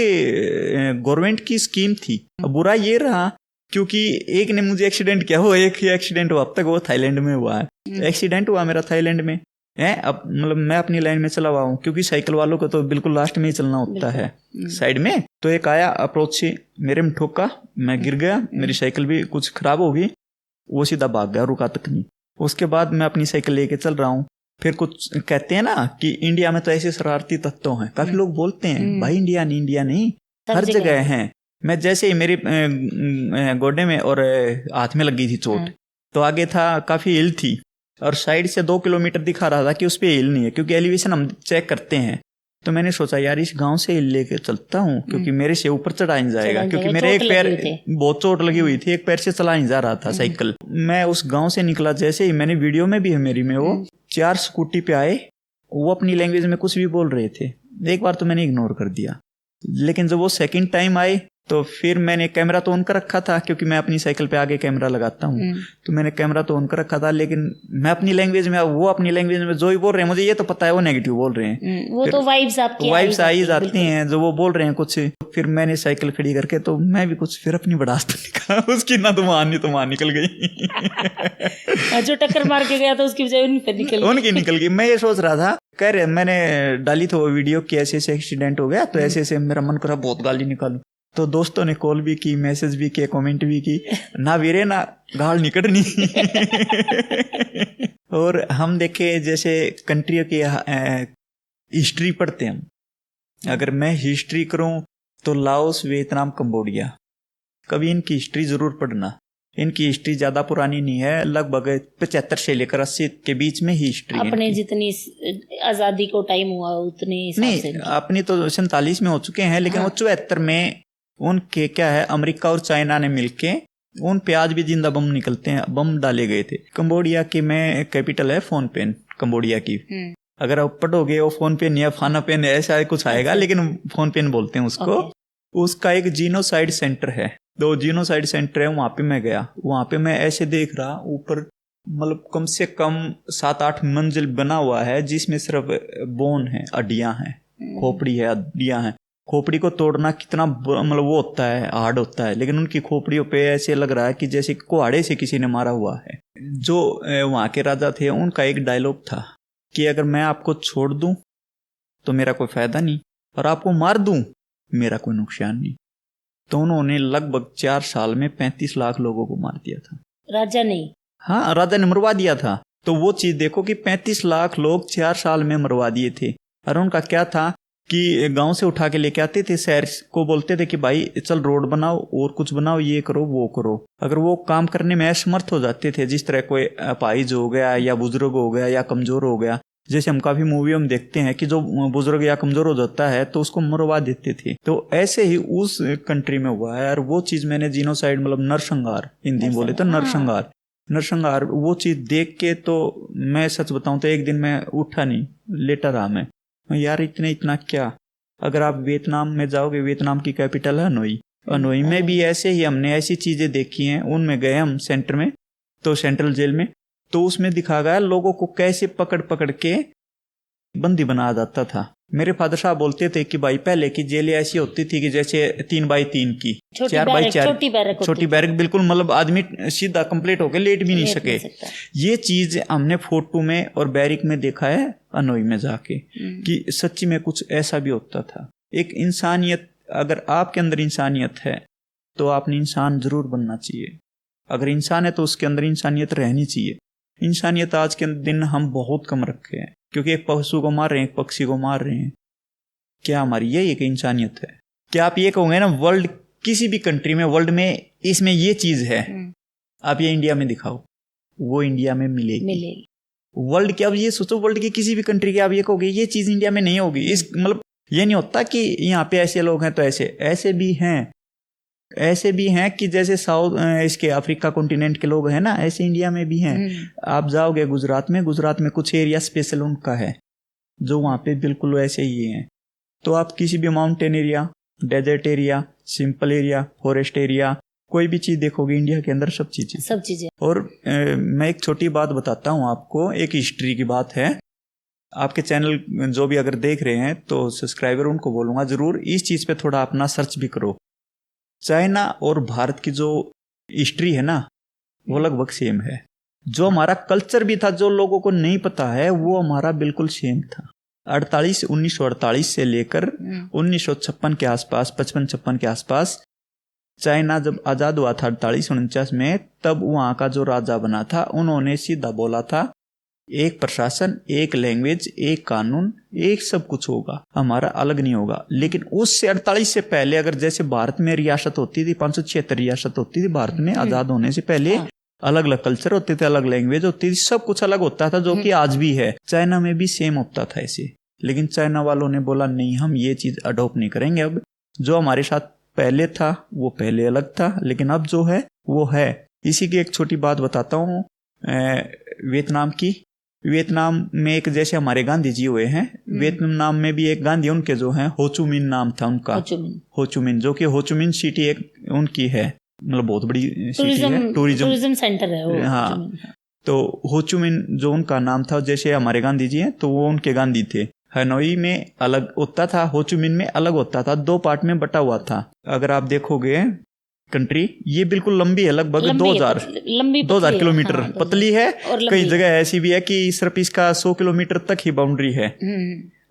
गवर्नमेंट की स्कीम थी। बुरा ये रहा क्योंकि एक ने मुझे एक्सीडेंट किया, वो एक ही एक्सीडेंट हुआ अब तक, वो थाईलैंड में हुआ है। एक्सीडेंट हुआ मेरा थाईलैंड में है। अब मतलब मैं अपनी लाइन में चला हुआ हूँ, क्योंकि साइकिल वालों को तो बिल्कुल लास्ट में ही चलना होता है साइड में। तो एक आया अप्रोच से, मेरे में ठोका, मैं गिर गया, मेरी साइकिल भी कुछ खराब हो गई, वो सीधा भाग गया, रुका तक नहीं। उसके बाद मैं अपनी साइकिल लेके चल रहा हूँ। फिर कुछ कहते हैं ना कि इंडिया में तो ऐसे शरारती तत्व हैं, काफी लोग बोलते हैं भाई इंडिया नहीं हर जगह है। मैं जैसे ही मेरे गोडे में और हाथ में लग गई थी चोट, तो आगे था काफी हिल थी और साइड से 2 किलोमीटर दिखा रहा था कि उस पे हिल नहीं है, क्योंकि एलिवेशन हम चेक करते हैं। तो मैंने सोचा यार इस गांव से हिल लेके चलता हूँ, क्योंकि मेरे से ऊपर चढ़ा नहीं जाएगा, क्योंकि मेरे एक पैर बहुत चोट लगी हुई थी, एक पैर से चला नहीं जा रहा था साइकिल। मैं उस गांव से निकला, जैसे ही मैंने वीडियो में भी है मेरी में, वो 4 स्कूटी पे आए वो अपनी लैंग्वेज में कुछ भी बोल रहे थे। एक बार तो मैंने इग्नोर कर दिया, लेकिन जब वो सेकंड टाइम आए तो फिर मैंने कैमरा तो ऑन कर रखा था, क्योंकि मैं अपनी साइकिल पे आगे कैमरा लगाता हूँ, तो मैंने कैमरा तो ऑन कर रखा था, लेकिन मैं अपनी लैंग्वेज में, वो अपनी लैंग्वेज में जो ही बोल रहे हैं, मुझे ये तो पता है वो नेगेटिव बोल रहे हैं, वो तो वाइब्स आपकी वाइब्स आई जाती हैं जो वो बोल रहे हैं कुछ। फिर मैंने साइकिल खड़ी करके तो मैं भी कुछ फिर अपनी बड़ास तो निकाला, उसकी ना तो वहां निकल गई। जो टक्कर मार के गया था उसकी बजाय उनकी निकल गई। मैं ये सोच रहा था, कह रहे मैंने डाली तो वो वीडियो कि ऐसे ऐसे एक्सीडेंट हो गया, तो ऐसे ऐसे मेरा मन करा बहुत गाली निकालूं। तो दोस्तों ने कॉल भी की, मैसेज भी किए, कमेंट भी की, ना वीरे ना गाल निकलनी। और हम देखे जैसे कंट्रियों की हिस्ट्री पढ़ते हैं हम, अगर मैं हिस्ट्री करूं तो लाओस, वियतनाम, कंबोडिया, कभी इनकी हिस्ट्री जरूर पढ़ना। इनकी हिस्ट्री ज्यादा पुरानी नहीं है, लगभग 75 से लेकर 80 के बीच में ही हिस्ट्री अपने जितनी आजादी को टाइम हुआ उतनी नहीं, अपनी तो 47 में हो चुके हैं, लेकिन वो 74 में उनके क्या है, अमेरिका और चाइना ने मिलके उन पे आज भी जिंदा बम निकलते हैं, बम डाले गए थे। कंबोडिया की में कैपिटल है फोन पेन, कंबोडिया की। अगर आप पढ़ोगे वो फोन पेन या फाना पेन ऐसा कुछ आएगा, लेकिन फोन पेन बोलते हैं उसको। उसका एक जीनोसाइड सेंटर है, 2 जीनोसाइड सेंटर है, वहां पे मैं गया। वहां पे मैं ऐसे देख रहा, ऊपर मतलब कम से कम 7-8 मंजिल बना हुआ है, जिसमें सिर्फ बोन है, हड्डियां हैं, खोपड़ी है, हड्डियां हैं। खोपड़ी को तोड़ना कितना मतलब वो होता है, हार्ड होता है, लेकिन उनकी खोपड़ियों पे ऐसे लग रहा है कि जैसे कुहाड़े से किसी ने मारा हुआ है। जो वहां के राजा थे, उनका एक डायलॉग था कि अगर मैं आपको छोड़ दूं तो मेरा कोई फायदा नहीं, और आपको मार दूं मेरा कोई नुकसान नहीं। तो उन्होंने लगभग 4 साल में 35 लाख लोगों को मार दिया था। राजा नहीं, हाँ, राजा ने मरवा दिया था। तो वो चीज देखो कि 35 लाख लोग 4 साल में मरवा दिए थे। और उनका क्या था कि गांव से उठा के लेके आते थे, शहर को बोलते थे कि भाई चल रोड बनाओ और कुछ बनाओ, ये करो वो करो। अगर वो काम करने में असमर्थ हो जाते थे, जिस तरह कोई अपाहिज हो गया या बुजुर्ग हो गया या कमजोर हो गया, जैसे हम काफी मूवियों में देखते हैं कि जो बुजुर्ग या कमजोर हो जाता है तो उसको मरवा देते थे। तो ऐसे ही उस कंट्री में हुआ है। और वो चीज मैंने जीनोसाइड मतलब नरसंहार, हिंदी बोले तो नरसंहार, वो चीज देख के तो मैं सच बताऊं तो एक दिन मैं उठा नहीं, लेटा रहा मैं यार इतना क्या। अगर आप वियतनाम में जाओगे, वियतनाम की कैपिटल है हनोई में भी ऐसे ही हमने ऐसी चीजें देखी हैं। उनमें गए हम सेंटर में, तो सेंट्रल जेल में, तो उसमें दिखा गया लोगों को कैसे पकड़ के बंदी बनाया जाता था। मेरे फादर साहब बोलते थे कि भाई पहले की जेलें ऐसी होती थी कि जैसे 3x3 की, 4x4 छोटी बैरक, बिल्कुल मतलब आदमी सीधा कंप्लीट होकर लेट भी नहीं सके। ये चीज हमने फोटो में और बैरिक में देखा है हनोई में जाके, कि सच्ची में कुछ ऐसा भी होता था। एक इंसानियत, अगर आपके अंदर इंसानियत है तो आपने इंसान जरूर बनना चाहिए। अगर इंसान है तो उसके अंदर इंसानियत रहनी चाहिए। इंसानियत आज के दिन हम बहुत कम रखे हैं, क्योंकि एक पशु को मार रहे हैं, एक पक्षी को मार रहे हैं। क्या हमारी यही एक इंसानियत है? क्या आप ये कहोगे ना, वर्ल्ड किसी भी कंट्री में, वर्ल्ड में इसमें ये चीज है, आप ये इंडिया में दिखाओ, वो इंडिया में मिलेगी। वर्ल्ड के, अब ये सोचो, वर्ल्ड की किसी भी कंट्री के आप ये कहोगे ये चीज इंडिया में नहीं होगी। इस मतलब ये नहीं होता कि यहाँ पे ऐसे लोग हैं तो ऐसे भी हैं कि जैसे साउथ इसके अफ्रीका कॉन्टिनेंट के लोग हैं ना, ऐसे इंडिया में भी हैं। आप जाओगे गुजरात में कुछ एरिया स्पेशल उनका है जो वहाँ पे बिल्कुल वैसे ही हैं। तो आप किसी भी mountain area, desert area, simple area, forest area, कोई भी चीज देखोगे इंडिया के अंदर सब चीजें। और मैं एक छोटी बात बताता हूँ आपको, एक हिस्ट्री की बात है। आपके चैनल जो भी अगर देख रहे हैं तो सब्सक्राइबर उनको बोलूंगा जरूर इस चीज पे थोड़ा अपना सर्च भी करो। चाइना और भारत की जो हिस्ट्री है ना, वो लगभग सेम है। जो हमारा कल्चर भी था, जो लोगों को नहीं पता है, वो हमारा बिल्कुल सेम था। 1948 से लेकर 1956 के आसपास, 55-56 के आसपास, चाइना जब आजाद हुआ था 48-49 में, तब वहां का जो राजा बना था, उन्होंने सीधा बोला था एक प्रशासन, एक लैंग्वेज, एक कानून, एक सब कुछ होगा, हमारा अलग नहीं होगा। लेकिन उससे 48 से पहले अगर जैसे भारत में रियासत होती थी, 576 रियासत होती थी भारत में आजाद होने से पहले, अलग अलग कल्चर होते थे, अलग लैंग्वेज होती थी, सब कुछ अलग होता था, जो कि आज भी है। चाइना में भी सेम होता था ऐसे। लेकिन चाइना वालों ने बोला नहीं, हम ये चीज अडॉप्ट नहीं करेंगे। अब जो हमारे साथ पहले था वो पहले अलग था, लेकिन अब जो है वो है। इसी की एक छोटी बात बताता हूँ वियतनाम की। वियतनाम में एक जैसे हमारे गांधी जी हुए हैं, वियतनाम में भी एक गांधी उनके जो हैं होचुमिन नाम था उनका, होचुमिन, जो कि होचुमिन सिटी एक उनकी है, मतलब बहुत बड़ी सिटी है, टूरिज्म सेंटर है वो। हाँ, तो होचुमिन जो उनका नाम था, जैसे हमारे गांधी जी हैं तो वो उनके गांधी थे। हनोई में अलग होता था, होचुमिन में अलग होता था, 2 पार्ट में बटा हुआ था। अगर आप देखोगे कंट्री ये बिल्कुल लंबी है, लगभग 2000 किलोमीटर पतली है। कई जगह ऐसी भी है कि सिर्फ इसका 100 किलोमीटर तक ही बाउंड्री है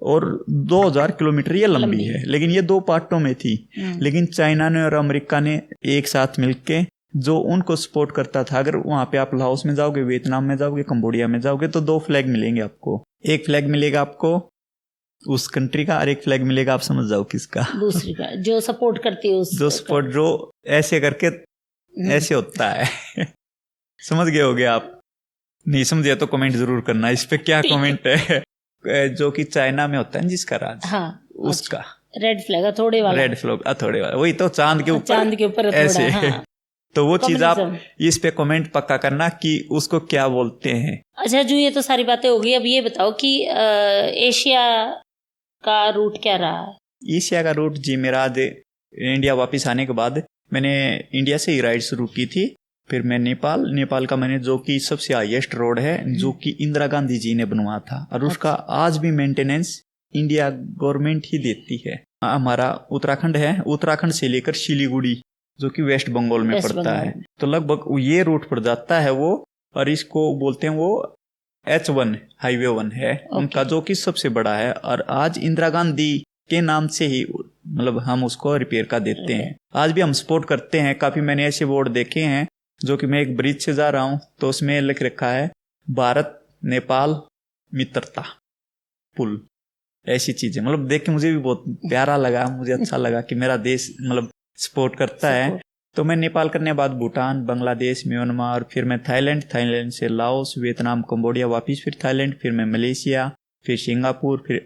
और 2000 किलोमीटर ये लंबी है, लेकिन ये 2 पार्टों में थी। लेकिन चाइना ने और अमेरिका ने एक साथ मिलके जो उनको सपोर्ट करता था, अगर वहां पे आप लाओस में जाओगे, वियतनाम में जाओगे, कंबोडिया में जाओगे तो 2 फ्लैग मिलेंगे आपको। एक फ्लैग मिलेगा आपको उस कंट्री का और एक फ्लैग मिलेगा, आप समझ जाओ किसका, दूसरी का, जो सपोर्ट करती है उस, जो सपोर्ट, जो ऐसे करके ऐसे होता है। समझ गए होगे आप? नहीं समझे तो कमेंट जरूर करना इस पे, क्या कमेंट है। जो कि चाइना में होता है जिसका राज, हाँ, उसका रेड फ्लैग हथौड़े वाला, रेड फ्लैग हथौड़े वाला, वही तो चांद के ऊपर ऐसे। हाँ। तो वो चीज आप इस पे कमेंट पक्का करना कि उसको क्या बोलते हैं। अच्छा जो ये तो सारी बातें हो गई, अब ये बताओ कि एशिया का रूट क्या रहा? एशिया का रूट जी, मेरा आज इंडिया वापस आने के बाद मैंने इंडिया से ही राइड शुरू की थी। फिर मैं नेपाल का मैंने, जो कि सबसे हाईएस्ट रोड है, जो कि इंदिरा गांधी जी ने बनवाया था, और उसका आज भी मेंटेनेंस इंडिया गवर्नमेंट ही देती है। हमारा उत्तराखंड है, उत्तराखंड से लेकर सिलीगुड़ी जो कि वेस्ट बंगाल में पड़ता है, तो लगभग ये रूट पर जाता है वो, और इसको बोलते हैं वो H1 हाईवे 1 है उनका, जो कि सबसे बड़ा है। और आज इंदिरा गांधी के नाम से ही मतलब हम उसको रिपेयर का देते हैं, आज भी हम सपोर्ट करते हैं। काफी मैंने ऐसे बोर्ड देखे हैं, जो कि मैं एक ब्रिज से जा रहा हूँ तो उसमें लिख रखा है भारत नेपाल मित्रता पुल, ऐसी चीजें, मतलब देख के मुझे भी बहुत प्यारा लगा, मुझे अच्छा लगा कि मेरा देश मतलब सपोर्ट करता है। तो मैं नेपाल करने के बाद भूटान, बांग्लादेश, म्यांमार, फिर मैं थाईलैंड से लाओस, वियतनाम, कंबोडिया, वापस फिर थाईलैंड, फिर मैं मलेशिया, फिर सिंगापुर, फिर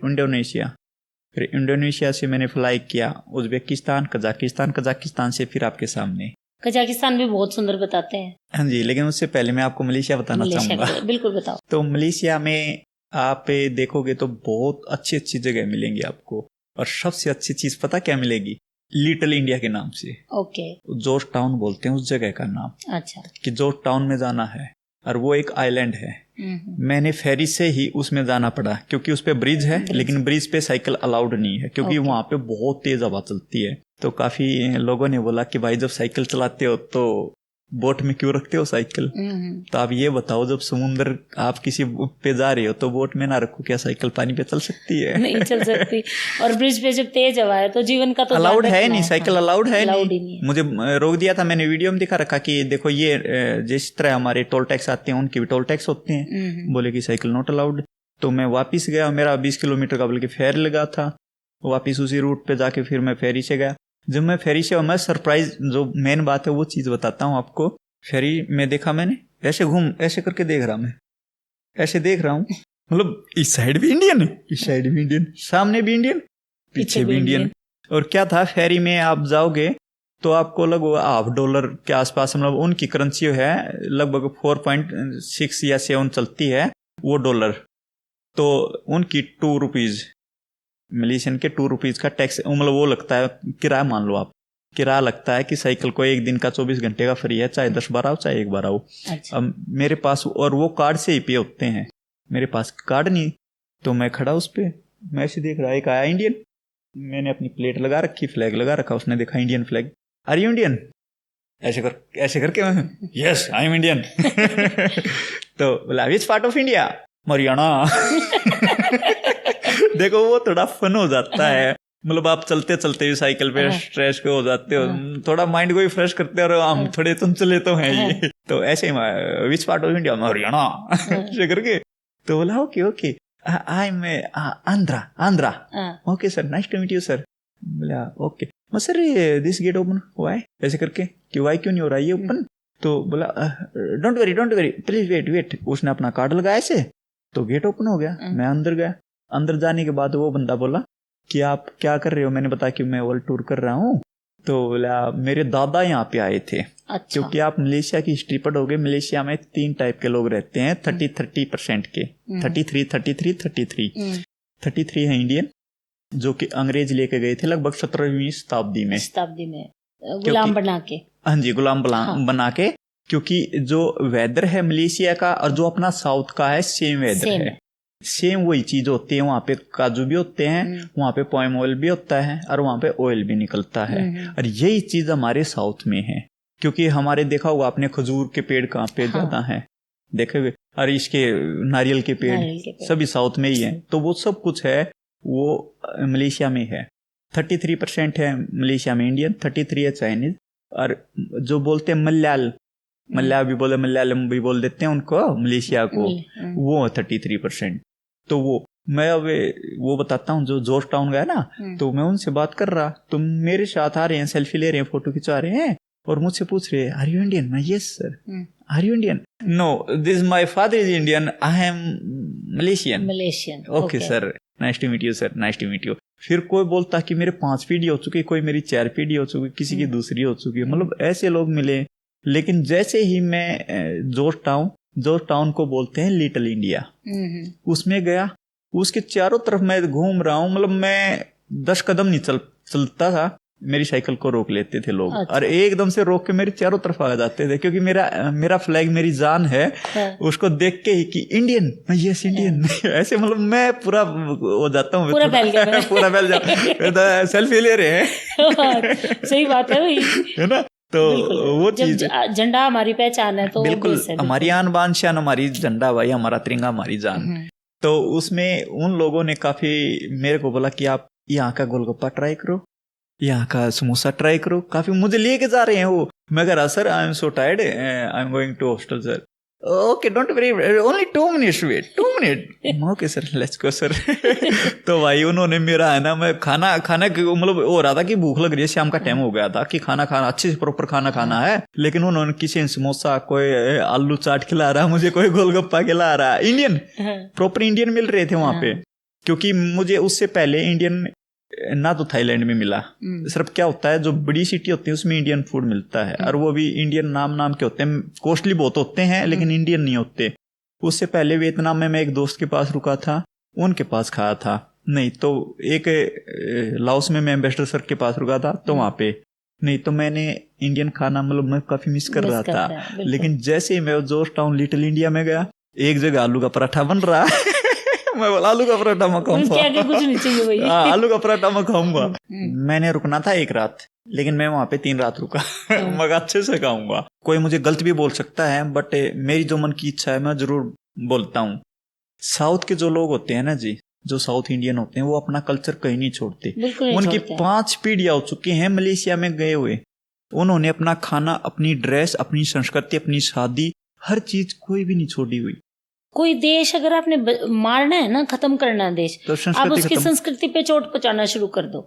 इंडोनेशिया से मैंने फ्लाई किया उज्बेकिस्तान, कजाकिस्तान से फिर आपके सामने। कजाकिस्तान भी बहुत सुंदर बताते हैं। हाँ जी, लेकिन उससे पहले मैं आपको मलेशिया बताना चाहूंगा। बिल्कुल बताओ। तो मलेशिया में आप देखोगे तो बहुत अच्छी जगह मिलेंगी आपको, और सबसे अच्छी चीज पता क्या मिलेगी? लिटिल इंडिया के नाम से। ओके। जॉर्ज टाउन बोलते हैं उस जगह का नाम। अच्छा। कि जॉर्ज टाउन में जाना है, और वो एक आइलैंड है। मैंने फेरी से ही उसमें जाना पड़ा, क्योंकि उस पे ब्रिज है, लेकिन ब्रिज पे साइकिल अलाउड नहीं है, क्योंकि वहां पे बहुत तेज हवा चलती है। तो काफी लोगों ने बोला कि भाई जब साइकिल चलाते हो तो बोट में क्यों रखते हो साइकिल? तो आप ये बताओ, जब समुद्र आप किसी पे जा रहे हो तो बोट में ना रखो, क्या साइकिल पानी पे चल सकती है? नहीं चल सकती। और ब्रिज पे जब तेज हवा है तो जीवन का तो अलाउड है नहीं, साइकिल अलाउड है नहीं। मुझे रोक दिया था, मैंने वीडियो में दिखा रखा कि देखो ये जिस तरह हमारे टोल टैक्स आते हैं उनके भी टोल टैक्स होते हैं, बोले कि साइकिल नॉट अलाउड। तो मैं वापिस गया, मेरा 20 किलोमीटर का बल्कि फेयर लगा था, वापिस उसी रूट पे जाके फिर मैं फेरी से गया। जब मैं फेरी से, मैं सरप्राइज, जो मेन बात है वो चीज बताता हूँ आपको। फेरी में देखा मैंने, ऐसे करके देख रहा, मैं ऐसे देख रहा हूँ, मतलब इस साइड भी इंडियन, इस साइड भी इंडियन, सामने भी इंडियन, पीछे भी इंडियन। और क्या था, फेरी में आप जाओगे तो आपको लगभग $1/2 के आसपास, मतलब उनकी करेंसी है लगभग 4.6 या 7 चलती है वो डॉलर, तो उनकी 2 रुपीज, मलेशियन के 2 रुपीज का टैक्स, मतलब वो लगता है किराया, मान लो आप किराया लगता है कि साइकिल को एक दिन का 24 घंटे का फ्री है, चाहे 10 बार आओ चाहे 1 बार आओ। अच्छा। अब मेरे पास, और वो कार्ड से ही पे होते हैं, मेरे पास कार्ड नहीं, तो मैं खड़ा उस पे, मैं ऐसे देख रहा, एक आया इंडियन, मैंने अपनी प्लेट लगा रखी, फ्लैग लगा रखा, उसने देखा Indian flag, are you Indian? ऐसे करके मैं, यस आई एम इंडियन। तो बोला which part of India? Haryana. देखो वो थोड़ा फन हो जाता है, मतलब आप चलते चलते भी साइकिल पे स्ट्रेस को हो जाते हो, थोड़ा माइंड को भी फ्रेश करते हो, और हम थोड़े तुम चले तो हैं ये। तो ऐसे ही which part of India? Haryana. ऐसे करके तो बोला okay I am Andhra. Okay sir, nice to meet you sir. बोला okay sir, this gate open why? ऐसे करके कि व्हाई क्यों नहीं हो रहा ये ओपन? तो बोला डोंट वरी प्लीज वेट। उसने अपना कार्ड लगाया ऐसे, तो गेट ओपन हो गया। मैं अंदर गया, अंदर जाने के बाद वो बंदा बोला कि आप क्या कर रहे हो? मैंने बताया कि मैं वर्ल्ड टूर कर रहा हूँ। तो बोला मेरे दादा यहाँ पे आए थे, अच्छा। क्योंकि आप मलेशिया की हिस्ट्री पढ़ोगे, मलेशिया में 3 टाइप के लोग रहते हैं, 30% के, 33 है इंडियन, जो कि अंग्रेज लेके गए थे लगभग 17वीं शताब्दी में गुलाम बना के। हाँ जी, गुलाम बना के, क्योंकि जो वेदर है मलेशिया का और जो अपना साउथ का है सेम वेदर है, सेम वही चीज होती है। वहाँ पे काजू भी होते हैं, वहाँ पे पाम ऑयल भी होता है और वहाँ पे ऑयल भी निकलता है, और यही चीज हमारे साउथ में है। क्योंकि हमारे देखा होगा आपने, खजूर के पेड़ कहाँ पे ज्यादा हैं, देखे हुए, और इसके नारियल के पेड़ सभी साउथ में ही है। तो वो सब कुछ है वो मलेशिया में है। 33% है मलेशिया में इंडियन, 33 है चाइनीज, और जो बोलते हैं मलयालम भी बोल देते हैं उनको, मलेशिया को, वो 33%। तो वो मैं अब वो बताता हूँ, जो जॉर्ज टाउन गया ना, तो मैं उनसे बात कर रहा, तुम मेरे साथ आ रहे हैं, सेल्फी ले रहे हैं, फोटो खिंचा रहे हैं, और मुझसे पूछ रहे हैं आर यू इंडियन? मैं yes sir. Are you Indian? No, this my father is Indian, I am Malaysian. Okay sir, nice to meet you sir, nice to meet you. फिर कोई बोलता कि मेरे 5 पीढ़ी हो चुकी, कोई मेरी 4 पीढ़ी हो चुकी, किसी की दूसरी हो चुकी, मतलब ऐसे लोग मिले। लेकिन जैसे ही मैं जॉर्ज टाउन को बोलते हैं लिटिल इंडिया, उसमें गया, उसके चारों तरफ मैं घूम रहा हूँ, मतलब मैं 10 कदम नहीं चलता था, मेरी साइकिल को रोक लेते थे लोग। अच्छा। और एकदम से रोक के मेरे चारों तरफ आ जाते थे, क्योंकि मेरा फ्लैग मेरी जान है। उसको देख के ही कि इंडियन, मैं यस इंडियन, ऐसे मतलब मैं पूरा हो जाता हूँ, पूरा फैल जाता, सेल्फी ले रहे हैं। सही बात है भाई, है ना। तो वो चीज, झंडा हमारी पहचान है, तो बिल्कुल हमारी आन बान शान, हमारी झंडा भाई, हमारा तिरंगा हमारी जान। तो उसमें उन लोगों ने काफी मेरे को बोला कि आप यहाँ का गोलगप्पा ट्राई करो, यहाँ का समोसा ट्राई करो, काफी मुझे लेके जा रहे हैं वो। मैं कह रहा sir I am so tired, I am going to hostel sir. Okay don't worry, only 2 minutes wait, 2 minute. Okay sir, let's go sir. तो भाई उन्होंने मेरा है ना, मैं खाना मतलब हो रहा था कि भूख लग रही है, शाम का टाइम हो गया था कि खाना अच्छे से प्रॉपर खाना खाना है, लेकिन उन्होंने किसी समोसा, कोई आलू चाट खिला रहा मुझे, कोई गोलगप्पा खिला रहा, इंडियन, प्रॉपर इंडियन मिल रहे थे वहां पे। क्योंकि मुझे उससे पहले इंडियन ना तो थाईलैंड में मिला। सिर्फ क्या होता है, जो बड़ी सिटी होती है उसमें इंडियन फूड मिलता है, और वो भी इंडियन नाम के होते हैं, कॉस्टली बहुत होते हैं, लेकिन इंडियन नहीं होते। उससे पहले वियतनाम में मैं एक दोस्त के पास रुका था, उनके पास खाया था, नहीं तो एक लाओस में मैं एम्बेसडर सर के पास रुका था, तो वहां पे नहीं तो मैंने इंडियन खाना मतलब मैं काफी मिस कर रहा था। लेकिन जैसे ही मैं जॉर्ज टाउन लिटिल इंडिया में गया, एक जगह आलू का पराठा बन रहा मैं बोला आलू का पराठा मैं खाऊंगा, कुछ नहीं चाहिए भाई। आलू का पराठा मैं खाऊंगा। मैंने रुकना था 1 रात, लेकिन मैं वहां पे 3 रात रुका। मैं अच्छे से खाऊंगा। कोई मुझे गलत भी बोल सकता है, बट मेरी जो मन की इच्छा है मैं जरूर बोलता हूँ। साउथ के जो लोग होते हैं ना जी, जो साउथ इंडियन होते हैं, वो अपना कल्चर कहीं नहीं छोड़ते। उनकी 5 पीढ़ियां हो चुकी हैं मलेशिया में गए हुए, उन्होंने अपना खाना, अपनी ड्रेस, अपनी संस्कृति, अपनी शादी, हर चीज कोई भी नहीं छोड़ी हुई। कोई देश अगर आपने मारना है ना, खत्म करना है देश, तो आप उसकी संस्कृति पे चोट पहुंचाना शुरू कर दो,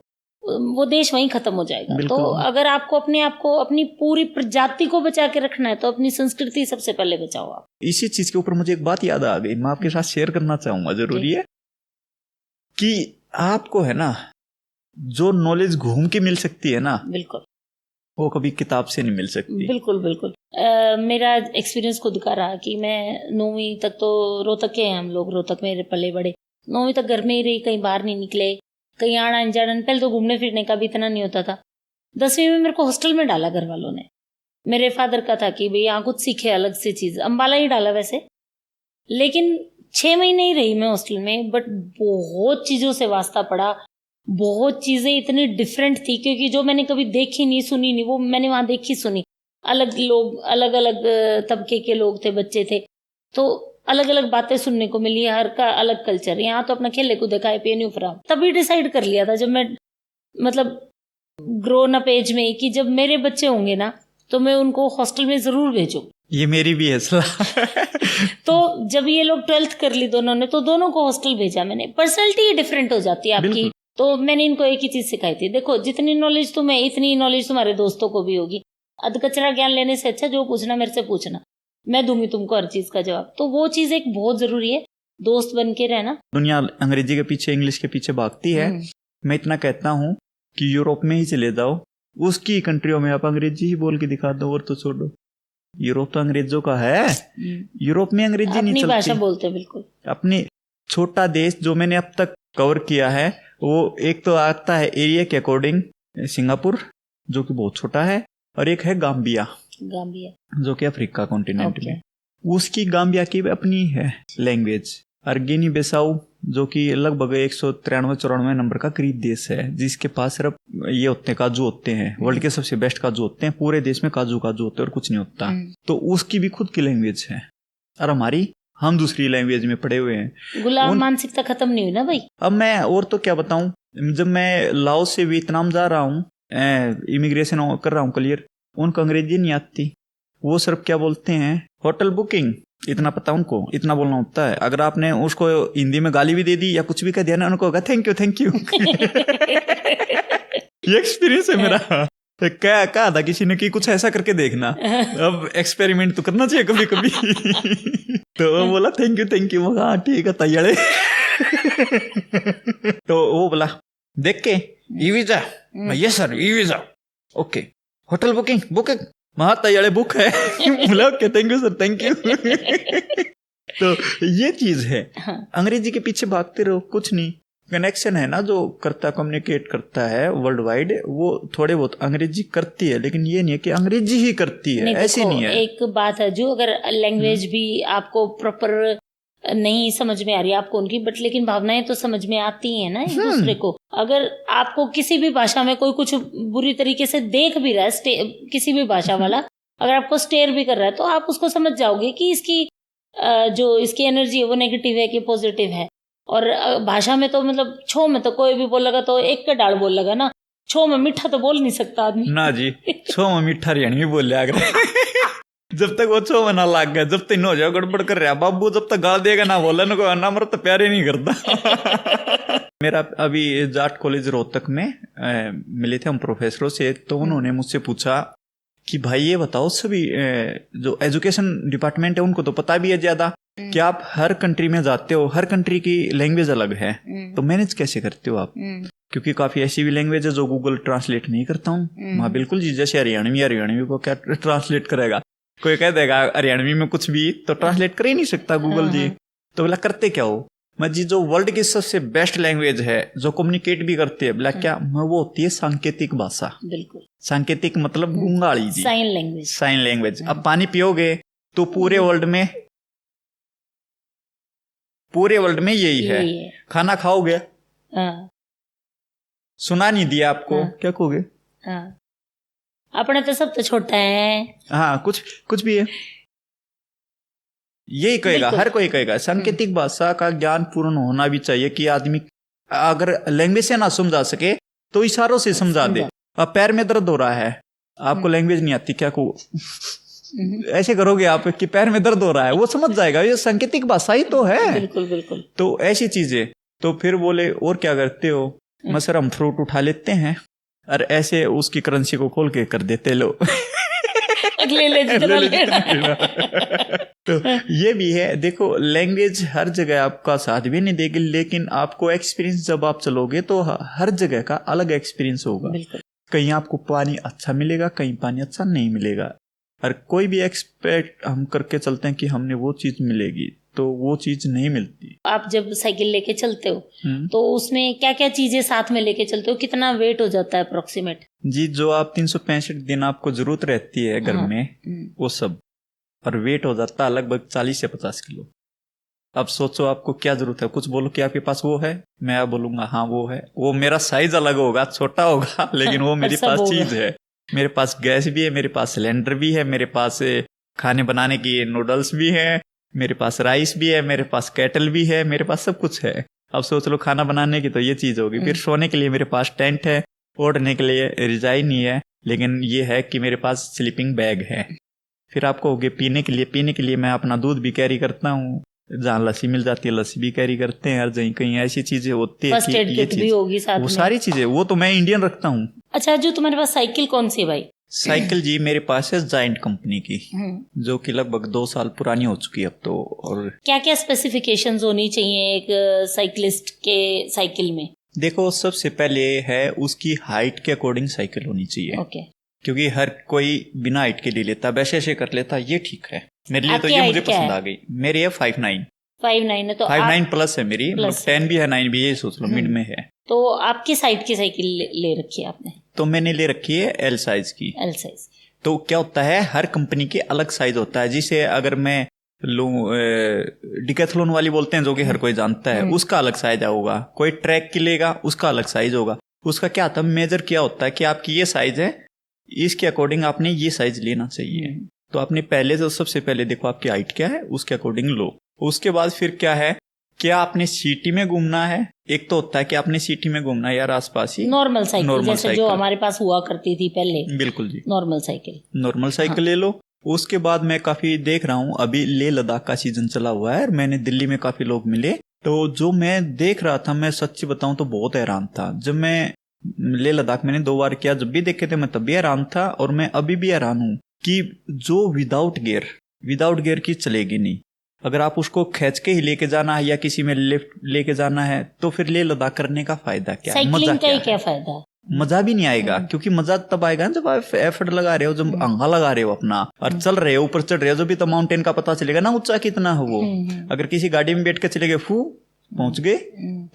वो देश वहीं खत्म हो जाएगा। तो अगर आपको अपने आप को, अपनी पूरी प्रजाति को बचा के रखना है, तो अपनी संस्कृति सबसे पहले बचाओ आप। इसी चीज के ऊपर मुझे एक बात याद आ गई, मैं आपके साथ शेयर करना चाहूंगा, जरूरी है कि आपको है ना, जो नॉलेज घूम के मिल सकती है ना, बिल्कुल वो कभी किताब से नहीं मिल सकती। बिल्कुल। मेरा एक्सपीरियंस खुद का रहा कि मैं 9वीं तक तो रोहतक के हैं हम लोग, रोहतक में पले बड़े, 9वीं तक घर में ही रही, कहीं बाहर नहीं निकले, कहीं आना जाना, पहले तो घूमने फिरने का भी इतना नहीं होता था। 10वीं में मेरे को हॉस्टल में डाला घर वालों ने। मेरे फादर का था कि भाई यहाँ कुछ सीखे अलग से चीज, अम्बाला ही डाला वैसे, लेकिन 6 महीने ही रही मैं हॉस्टल में, बट बहुत चीजों से वास्ता पड़ा, बहुत चीजें इतनी डिफरेंट थी, क्योंकि जो मैंने कभी देखी नहीं, सुनी नहीं, वो मैंने वहां देखी सुनी। अलग लोग, अलग अलग तबके के लोग थे, बच्चे थे, तो अलग अलग बातें सुनने को मिली, हर का अलग कल्चर। यहाँ तो अपना खेले कूदे खाए पिए नहीं उफरा। तभी डिसाइड कर लिया था जब मैं मतलब ग्रोन अप एज में, कि जब मेरे बच्चे होंगे ना, तो मैं उनको हॉस्टल में जरूर भेजूं। ये मेरी भी है सलाह। तो जब ये लोग 12th कर ली दोनों ने, तो दोनों को हॉस्टल भेजा मैंने। पर्सनैलिटी डिफरेंट हो जाती है आपकी, तो मैंने इनको एक ही चीज सिखाई थी, देखो जितनी नॉलेज तुम्हें, इतनी नॉलेज तुम्हारे दोस्तों को भी होगी। अधकचरा ज्ञान लेने से अच्छा जो पूछना मेरे से पूछना, मैं दूंगी तुमको हर चीज का जवाब। तो वो चीज एक बहुत जरूरी है, दोस्त बन के रहना। दुनिया अंग्रेजी के पीछे, इंग्लिश के पीछे भागती है। मैं इतना कहता हूँ कि यूरोप में ही चले जाओ, उसकी कंट्रियों में आप अंग्रेजी ही बोल के दिखा दो, और तो छोड़ो। यूरोप तो अंग्रेजों का है, यूरोप में अंग्रेजी नहीं चलती, अपनी भाषा बोलते हैं बिल्कुल। अपनी छोटा देश जो मैंने अब तक कवर किया है, वो एक तो आता है एरिया के अकॉर्डिंग सिंगापुर जो कि बहुत छोटा है, और एक है गाम्बिया जो कि अफ्रीका कॉन्टिनेंट में। उसकी गाम्बिया की अपनी है लैंग्वेज। और गिनी बिसाऊ जो कि लगभग 193-94 नंबर का करीब देश है, जिसके पास सिर्फ ये होते हैं काजू होते हैं, वर्ल्ड के सबसे बेस्ट काजू होते हैं, पूरे देश में काजू होते हैं और कुछ नहीं होता। तो उसकी भी खुद की लैंग्वेज है, और हमारी हम दूसरी लैंग्वेज में पढ़े हुए हैं। गुलाम मानसिकता खत्म नहीं हुई ना भाई। अब मैं और तो क्या बताऊं, जब मैं लाओस से वियतनाम जा रहा हूँ, इमिग्रेशन कर रहा हूँ क्लियर, उनको अंग्रेजी नहीं आती, वो सिर्फ क्या बोलते हैं होटल बुकिंग, इतना पता उनको, इतना बोलना होता है। अगर आपने उसको हिंदी में गाली भी दे दी या कुछ भी कह दिया ना, उनको होगा थैंक यू थैंक यू। ये एक्सपीरियंस है मेरा। क्या कहा था किसी ने कि कुछ ऐसा करके देखना, अब एक्सपेरिमेंट तो करना चाहिए कभी कभी। तो वो बोला थैंक यू, हाँ ठीक है तैयार। तो वो बोला देख के e visa, yes sir e visa, okay hotel booking वहां तैयार बुक है। बोला okay thank you sir thank you. तो ये चीज है, अंग्रेजी के पीछे भागते रहो, कुछ नहीं। कनेक्शन है ना जो करता कम्युनिकेट करता है वर्ल्ड वाइड, वो थोड़े बहुत अंग्रेजी करती है, लेकिन ये नहीं है कि अंग्रेजी ही करती है, ऐसी नहीं है। एक बात है जो अगर लैंग्वेज भी आपको प्रॉपर नहीं समझ में आ रही है आपको उनकी, बट लेकिन भावनाएं तो समझ में आती हैं ना एक दूसरे को। अगर आपको किसी भी भाषा में कोई कुछ बुरी तरीके से देख भी रहा है, किसी भी भाषा वाला अगर आपको स्टेयर भी कर रहा है, तो आप उसको समझ जाओगे कि इसकी जो इसकी एनर्जी है वो नेगेटिव है कि पॉजिटिव है। और भाषा में तो मतलब छो में तो कोई भी बोलेगा तो एक का डाल बोल लगा ना, छो में मीठा तो बोल नहीं सकता आदमी ना जी। छो में मीठा रियाणी बोल लिया जब तक वो छो में ना लाग गया, जब तक न हो जाए गड़बड़ कर रहा बाबू, जब तक गाल देगा ना बोला ना ना मर तो प्यारे नहीं करता। मेरा अभी जाट कॉलेज रोहतक में मिले थे हम प्रोफेसरों से, तो उन्होंने मुझसे पूछा कि भाई ये बताओ सभी जो एजुकेशन डिपार्टमेंट है उनको तो पता भी है ज्यादा कि आप हर कंट्री में जाते हो, हर कंट्री की लैंग्वेज अलग है, तो मैनेज कैसे करते हो आप? क्योंकि काफी ऐसी भी लैंग्वेज है जो गूगल ट्रांसलेट नहीं करता हूँ। वहाँ बिल्कुल जी जैसे हरियाणवी को क्या ट्रांसलेट करेगा, कोई कह देगा हरियाणवी में कुछ भी तो ट्रांसलेट कर ही नहीं सकता गूगल जी। तो बोला करते क्या हो? मैं जी जो वर्ल्ड की सबसे बेस्ट लैंग्वेज है जो कम्युनिकेट भी करती है, बोला क्या? वो होती है सांकेतिक भाषा। बिल्कुल सांकेतिक मतलब गुंगाली जी, साइन लैंग्वेज। अब पानी पियोगे तो पूरे वर्ल्ड में यही है। खाना खाओगे, सुना नहीं दिया आपको, क्या कहोगे? अपने तो सब तो छोटा है, हाँ कुछ भी है, यही कहेगा, हर कोई कहेगा। सांकेतिक भाषा का ज्ञान पूर्ण होना भी चाहिए कि आदमी अगर लैंग्वेज से ना समझा सके तो इशारों से समझा दे। अब पैर में दर्द हो रहा है, आपको लैंग्वेज नहीं आती, क्या को ऐसे करोगे आप कि पैर में दर्द हो रहा है, वो समझ जाएगा, ये सांकेतिक भाषा ही तो है। बिल्कुल। तो ऐसी चीजें। तो फिर बोले और क्या करते हो? मैं सर हम फ्रूट उठा लेते हैं और ऐसे उसकी करेंसी को खोल के कर देते लो। तो ये भी है, देखो लैंग्वेज हर जगह आपका साथ भी नहीं देगी, लेकिन आपको एक्सपीरियंस जब आप चलोगे तो हर जगह का अलग एक्सपीरियंस होगा। कहीं आपको पानी अच्छा मिलेगा, कहीं पानी अच्छा नहीं मिलेगा, और कोई भी एक्सपेक्ट हम करके चलते हैं कि हमने वो चीज मिलेगी, तो वो चीज नहीं मिलती। आप जब साइकिल लेके चलते हो तो उसमें क्या क्या चीजें साथ में लेके चलते हो, कितना वेट हो जाता है अप्रोक्सीमेट? जी जो आप 365 दिन आपको जरूरत रहती है घर में वो सब, और वेट हो जाता है लगभग 40 से 50 किलो। अब सोचो आपको क्या जरूरत है, कुछ बोलो कि आपके पास वो है, मैं बोलूंगा हाँ वो है, वो मेरा साइज अलग होगा, छोटा होगा, लेकिन वो मेरे पास चीज है। मेरे पास गैस भी है, मेरे पास सिलेंडर भी है, मेरे पास खाने बनाने की नूडल्स भी है, मेरे पास राइस भी है, मेरे पास केटल भी है, मेरे पास सब कुछ है। अब सोच लो खाना बनाने की तो ये चीज होगी। फिर सोने के लिए मेरे पास टेंट है, ओढ़ने के लिए रिजाई नहीं है, लेकिन ये है कि मेरे पास स्लीपिंग बैग है। फिर आपको होगे पीने के लिए मैं अपना दूध भी कैरी करता हूँ, जहाँ लस्सी मिल जाती है लस्सी भी कैरी करते हैं, हर जगह कहीं ऐसी चीजें होती है कि ये चीज वो सारी चीजें, वो तो मैं इंडियन रखता हूँ। अच्छा, जो तुम्हारे पास साइकिल कौन सी है भाई? साइकिल जी मेरे पास है जायंट कंपनी की, जो कि लगभग 2 साल पुरानी हो चुकी है अब तो। और क्या क्या स्पेसिफिकेशंस होनी चाहिए एक साइकिलिस्ट के साइकिल में? देखो सबसे पहले है उसकी हाइट के अकॉर्डिंग साइकिल होनी चाहिए। ओके। क्योंकि हर कोई बिना हाइट के ले लेता, वैसे ऐसे कर लेता, ये ठीक है मेरे लिए। तो आपकी ये height मुझे क्या पसंद है? आ गई। मेरी है 5'9". 5'9" है तो 5'9" प्लस है मेरी, मतलब plus 10 भी है 9 भी है, सोच लो मिड में है। तो आप किस साइड की साइकिल ले रखी है आपने? तो मैंने ले रखी है एल साइज की। L size. तो क्या होता है, हर कंपनी के अलग साइज होता है। जिसे अगर मैं लूं डिकैथलॉन वाली बोलते हैं, जो कि हर कोई जानता है, उसका अलग साइज होगा। कोई ट्रैक की लेगा, उसका अलग साइज होगा। उसका क्या होता है, मेजर क्या होता है कि आपकी ये साइज है, इसके अकॉर्डिंग आपने ये साइज लेना चाहिए। तो आपने पहले तो सबसे पहले देखो आपकी हाइट क्या है, उसके अकॉर्डिंग लो। उसके बाद फिर क्या है, क्या आपने सिटी में घूमना है। एक तो होता है कि आपने सिटी में घूमना है यार आसपास ही, नॉर्मल साइकिल जैसे साइकिल जो हमारे पास हुआ करती थी पहले। बिल्कुल जी, नॉर्मल साइकिल। नॉर्मल साइकिल ले लो। उसके बाद मैं काफी देख रहा हूँ, अभी लेह लद्दाख का सीजन चला हुआ है और मैंने दिल्ली में काफी लोग मिले। तो जो मैं देख रहा था, मैं सच्ची बताऊं तो बहुत हैरान था। जब मैं लेह लद्दाख मैंने 2 बार किया, जब भी देखे थे मैं तब भी हैरान था और मैं अभी भी हैरान हूँ कि जो विदाउट गियर की चलेगी नहीं। अगर आप उसको खींच के ही लेके जाना है या किसी में लिफ्ट लेके जाना है, तो फिर लेह लद्दाख करने का फायदा क्या है, मजा साइकिलिंग का ही क्या क्या है? फायदा? मजा भी नहीं आएगा। क्योंकि मजा तब आएगा ना जब आप एफर्ट लगा रहे हो, जब अंगा लगा रहे हो अपना और चल रहे हो, ऊपर चढ़ रहे हो, जब भी तो माउंटेन का पता चलेगा ना ऊंचा कितना है वो। अगर किसी गाड़ी में बैठ के चले गए, पहुंच गए,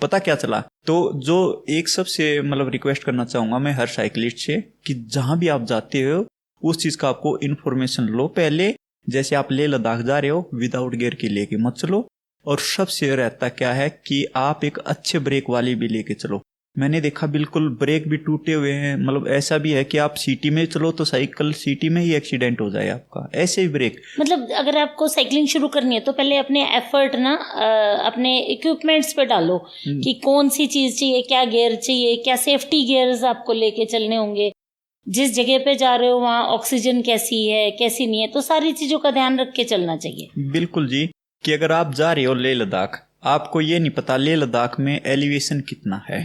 पता क्या चला। तो जो एक सबसे मतलब रिक्वेस्ट करना चाहूंगा मैं हर साइकिलिस्ट से, कि जहां भी आप जाते हो उस चीज का आपको इन्फॉर्मेशन लो पहले। जैसे आप लेह लद्दाख जा रहे हो, विदाउट गियर की लेके मत चलो। और सबसे रहता क्या है कि आप एक अच्छे ब्रेक वाली भी लेके चलो। मैंने देखा बिल्कुल ब्रेक भी टूटे हुए हैं, मतलब ऐसा भी है कि आप सिटी में चलो तो साइकिल सिटी में ही एक्सीडेंट हो जाए आपका, ऐसे ही ब्रेक। मतलब अगर आपको साइकिलिंग शुरू करनी है तो पहले अपने एफर्ट ना अपने इक्विपमेंट्स पे डालो कि कौन सी चीज चाहिए, क्या गियर चाहिए, क्या सेफ्टी गियर्स आपको लेके चलने होंगे, जिस जगह पे जा रहे हो वहाँ ऑक्सीजन कैसी है कैसी नहीं है, तो सारी चीजों का ध्यान रख के चलना चाहिए। बिल्कुल जी, कि अगर आप जा रहे हो लेह लद्दाख, आपको ये नहीं पता लेह लद्दाख में एलिवेशन कितना है।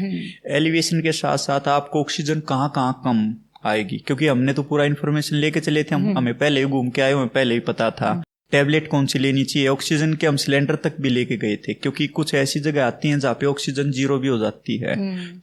एलिवेशन के साथ साथ आपको ऑक्सीजन कहाँ कहाँ कम आएगी, क्योंकि हमने तो पूरा इन्फॉर्मेशन लेके चले थे। हमें पहले ही घूम के आए, हमें पहले ही पता था टैबलेट कौन सी लेनी चाहिए। ऑक्सीजन के हम सिलेंडर तक भी लेके गए थे, क्योंकि कुछ ऐसी जगह आती हैं जहाँ पे ऑक्सीजन 0 भी हो जाती है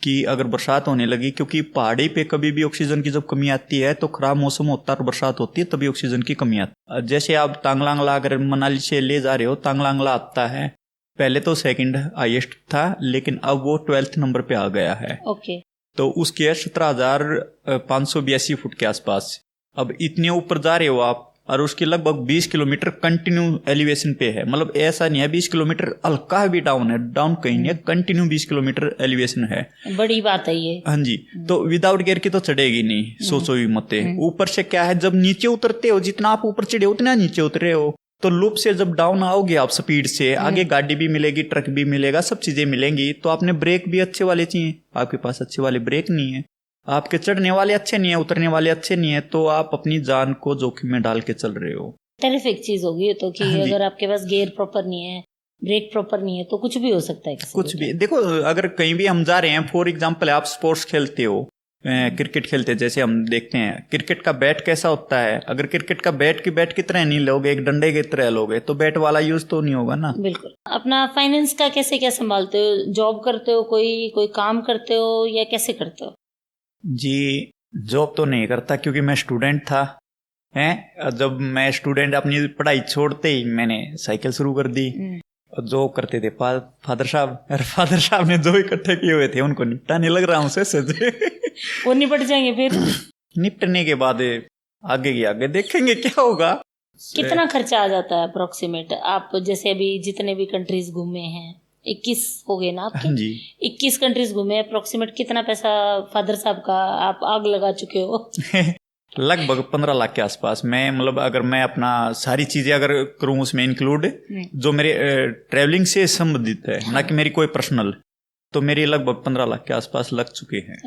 कि अगर बरसात होने लगी, क्योंकि पहाड़ी पे कभी भी ऑक्सीजन की जब कमी आती है तो खराब मौसम होता है और बरसात होती है, तभी ऑक्सीजन की कमी आती है। जैसे आप तांगलांगला अगर मनाली से ले जा रहे हो, तांगलांगला आता है, पहले तो सेकंड हाईएस्ट था, लेकिन अब वो 12th नंबर पे आ गया है। ओके। तो उसकी है 17,582 फुट के आसपास। अब इतने ऊपर जा रहे हो आप, और उसकी लगभग 20 किलोमीटर कंटिन्यू एलिवेशन पे है। मतलब ऐसा नहीं है 20 किलोमीटर हल्का भी डाउन है, डाउन कहीं नहीं है, कंटिन्यू 20 किलोमीटर एलिवेशन है। बड़ी बात है ये। हाँ जी। तो विदाउट गियर की तो चढ़ेगी नहीं, सोचो भी मत। ऊपर से क्या है, जब नीचे उतरते हो, जितना आप ऊपर चढ़े उतना नीचे उतरे हो, तो लूप से जब डाउन आओगे आप स्पीड से, आगे गाड़ी भी मिलेगी, ट्रक भी मिलेगा, सब चीजें मिलेंगी। तो आपने ब्रेक भी अच्छे वाले चाहिए, आपके पास अच्छे वाले ब्रेक नहीं है, आपके चढ़ने वाले अच्छे नहीं है, उतरने वाले अच्छे नहीं है, तो आप अपनी जान को जोखिम में डाल के चल रहे हो। टेरिफिक चीज होगी तो कि अगर आपके पास गियर प्रॉपर नहीं है, ब्रेक प्रॉपर नहीं है, तो कुछ भी हो सकता है। कुछ भी देखो, अगर कहीं भी हम जा रहे हैं, फॉर एग्जांपल आप स्पोर्ट्स खेलते हो, क्रिकेट खेलते हैं, जैसे हम देखते हैं क्रिकेट का बैट कैसा होता है। अगर क्रिकेट का बैट की तरह नहीं लोगे, एक डंडे की तरह लोगे, तो बैट वाला यूज तो नहीं होगा ना। बिल्कुल। अपना फाइनेंस का कैसे क्या संभालते हो? जॉब करते हो, कोई काम करते हो, या कैसे करते हो? जी, जॉब तो नहीं करता क्योंकि मैं स्टूडेंट था। जब मैं स्टूडेंट अपनी पढ़ाई छोड़ते ही मैंने साइकिल शुरू कर दी। जॉब करते थे फादर साहब ने जो इकट्ठे किए हुए थे उनको निपटाने लग रहा हूँ से वो निपट जाएंगे फिर। निपटने के बाद आगे देखेंगे क्या होगा। कितना खर्चा आ जाता है अप्रोक्सीमेट? आप जैसे अभी जितने भी कंट्रीज घूमे हैं, 21 हो गए ना आपके? जी। 21 कंट्रीज घूमे, अप्रोक्सीमेट कितना पैसा फादर साहब का आप आग लगा चुके हो? लगभग 15 लाख के आसपास। मैं मतलब अगर मैं अपना सारी चीजें अगर करूँ उसमें इंक्लूड, जो मेरे ट्रैवलिंग से संबंधित है, ना कि मेरी कोई पर्सनल, तो मेरी लगभग 15 लाख के आसपास लग चुके हैं।